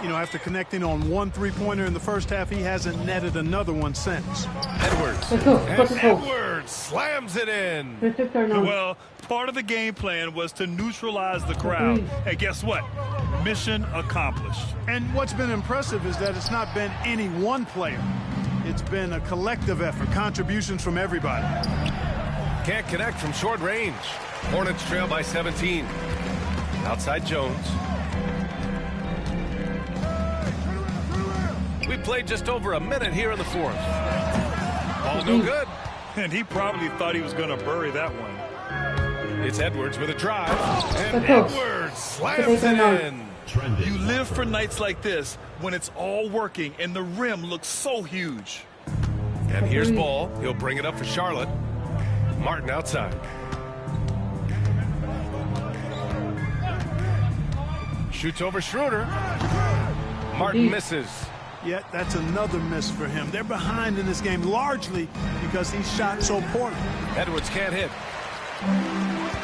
You know, after connecting on one three-pointer in the first half, he hasn't netted another one since. Edwards. And Edwards slams it in. Well, part of the game plan was to neutralize the crowd. And guess what? Mission accomplished. And what's been impressive is that it's not been any one player. It's been a collective effort, contributions from everybody. Can't connect from short range. Hornets trail by 17. Outside Jones. We played just over a minute here in the fourth. Ball no good. And he probably thought he was going to bury that one. It's Edwards with a drive. And Edwards slams it in. You live for nights like this when it's all working and the rim looks so huge. And here's Ball. He'll bring it up for Charlotte. Martin outside. Shoots over Schroeder. Martin misses. Yet that's another miss for him. They're behind in this game largely because he shot so poorly. Edwards can't hit.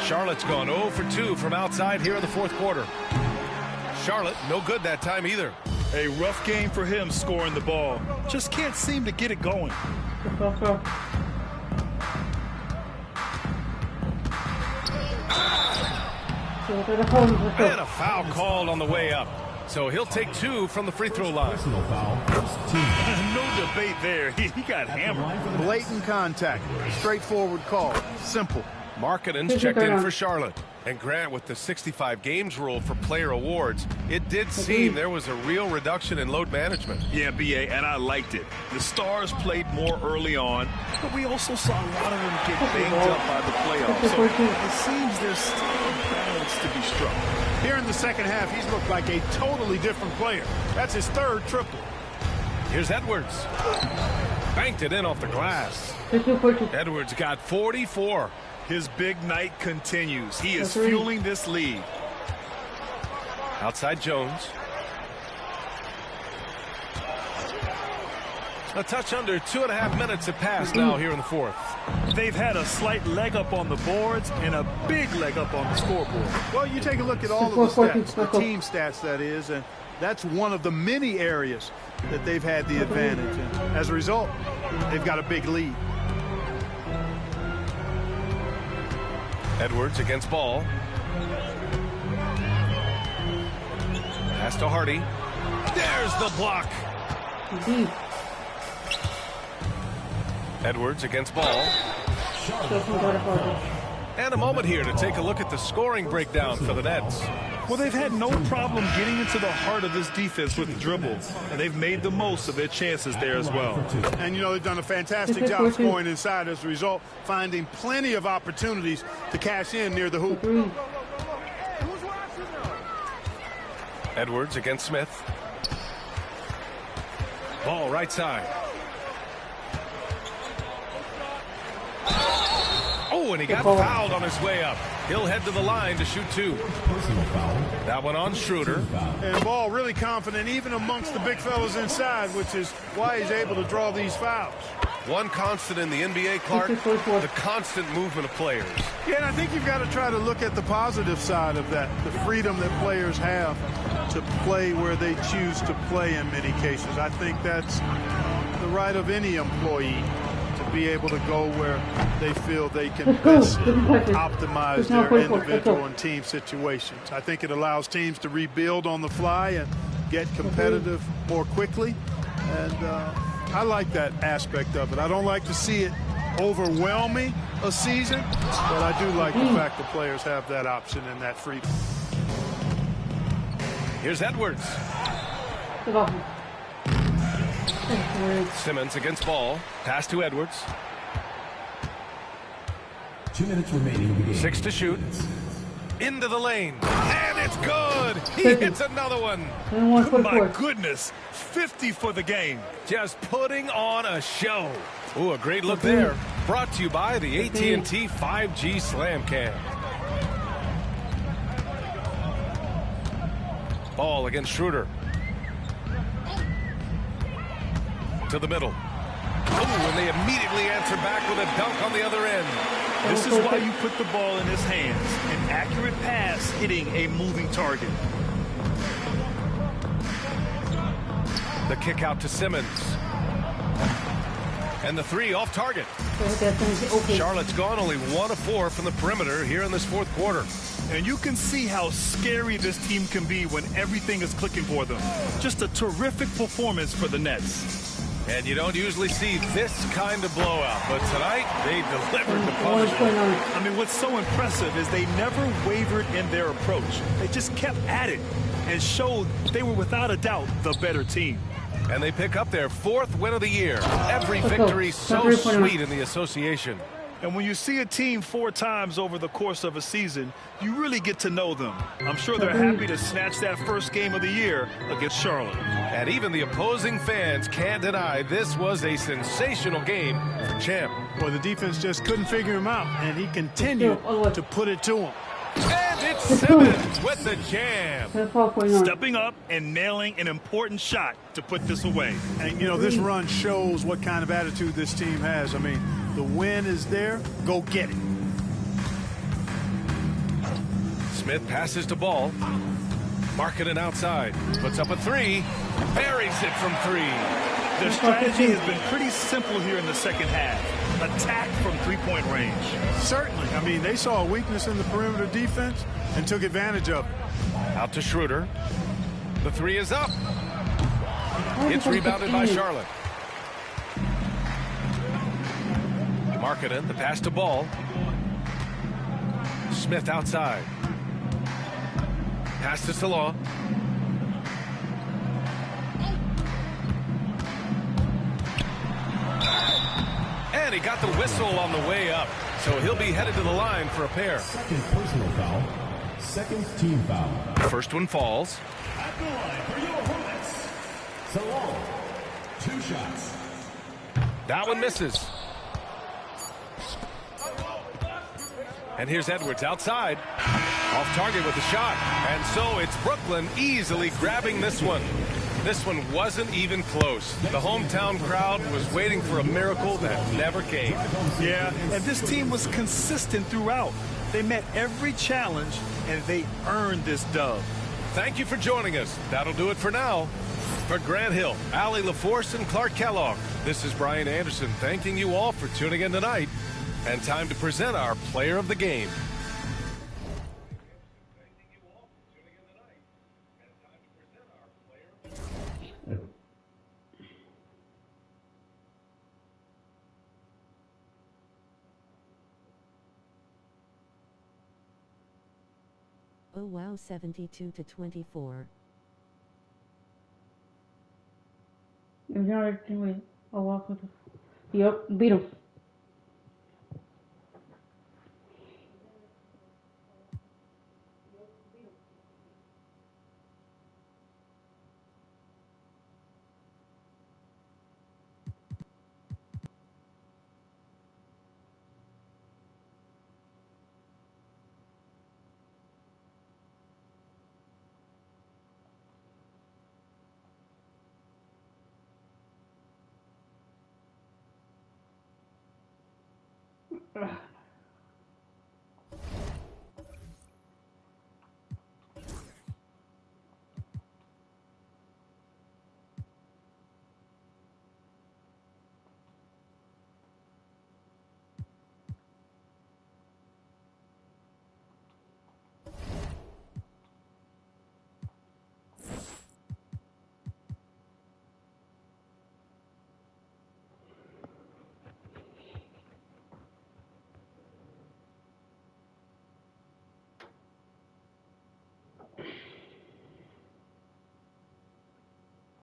Charlotte's gone 0 for 2 from outside here in the fourth quarter. Charlotte, no good that time either. A rough game for him scoring the ball. Just can't seem to get it going. And a foul called on the way up. So he'll take 2 from the free throw line. No debate there. He got hammered. Blatant contact. Straightforward call. Simple. Markkanen's checked in for Charlotte. And Grant, with the 65 games rule for player awards, it did seem there was a real reduction in load management. Yeah, B.A., and I liked it. The Stars played more early on, but we also saw a lot of them get banged up by the playoffs. So it seems there's still a balance to be struck. Here in the second half, he's looked like a totally different player. That's his third triple. Here's Edwards. Banked it in off the glass. Edwards got 44. His big night continues. He is fueling this lead. Outside Jones. A touch under 2.5 minutes have passed now here in the fourth. They've had a slight leg up on the boards and a big leg up on the scoreboard. Well, you take a look at all of the stats, the team stats that is, and that's one of the many areas that they've had the advantage. And as a result, they've got a big lead. Edwards against Ball. Pass to Hardy. There's the block. Edwards against Ball. And a moment here to take a look at the scoring breakdown for the Nets. Well, they've had no problem getting into the heart of this defense with the dribble, and they've made the most of their chances there as well. And, you know, they've done a fantastic job scoring inside as a result, finding plenty of opportunities to cash in near the hoop. Edwards against Smith. Ball right side. Oh, and he got fouled on his way up. He'll head to the line to shoot 2. That one on Schroeder. And Ball really confident even amongst the big fellas inside, which is why he's able to draw these fouls. One constant in the NBA, Clark, the constant movement of players. Yeah, and I think you've got to try to look at the positive side of that, the freedom that players have to play where they choose to play in many cases. I think that's the right of any employee to be able to go where they feel they can best optimize their individual and team situations. I think it allows teams to rebuild on the fly and get competitive more quickly. And I like that aspect of it. I don't like to see it overwhelming a season, but I do like the fact that players have that option and that freedom. Here's Edwards. Simmons against Ball. Pass to Edwards. 2 minutes remaining in the game. 6 to shoot. Into the lane. And it's good. He hits another one. Oh my goodness. 50 for the game. Just putting on a show. Ooh, a great look there. Brought to you by the AT&T 5G Slam Cam. Ball against Schroeder. To the middle. Oh, and they immediately answer back with a dunk on the other end. This is why you put the ball in his hands. An accurate pass hitting a moving target. The kick out to Simmons. And the 3 off target. Charlotte's gone only 1 of 4 from the perimeter here in this 4th quarter. And you can see how scary this team can be when everything is clicking for them. Just a terrific performance for the Nets. And you don't usually see this kind of blowout, but tonight they delivered the punishment. I mean, what's so impressive is they never wavered in their approach. They just kept at it and showed they were without a doubt the better team. And they pick up their 4th win of the year. Every victory so sweet in the association. And when you see a team 4 times over the course of a season, you really get to know them. I'm sure they're happy to snatch that first game of the year against Charlotte. And even the opposing fans can't deny this was a sensational game for Champ. Well, the defense just couldn't figure him out, and he continued to put it to him. And it's Simmons with the jam. Stepping up and nailing an important shot to put this away. And, you know, this run shows what kind of attitude this team has. I mean, the win is there. Go get it. Smith passes to Ball. Marketing outside. Puts up a 3. Buries it from 3. Their strategy has been pretty simple here in the second half. Attack from 3-point range. Certainly. I mean, they saw a weakness in the perimeter defense and took advantage of it. Out to Schroeder. The 3 is up. It's rebounded by Charlotte. Marketing, the pass to Ball. Smith outside. Pass to Salah. And he got the whistle on the way up. So he'll be headed to the line for a pair. Second personal foul. Second team foul. First one falls. At the line for your opponents. Salah. 2 shots. That one misses. And here's Edwards outside. Off target with the shot. And so it's Brooklyn easily grabbing this one. This one wasn't even close. The hometown crowd was waiting for a miracle that never came. Yeah, and this team was consistent throughout. They met every challenge, and they earned this dub. Thank you for joining us. That'll do it for now. For Grant Hill, Allie LaForce, and Clark Kellogg, this is Brian Anderson thanking you all for tuning in tonight. And time to present our player of the game. Oh wow, 72-24. I'll walk with him. Yep, beat him. Ugh.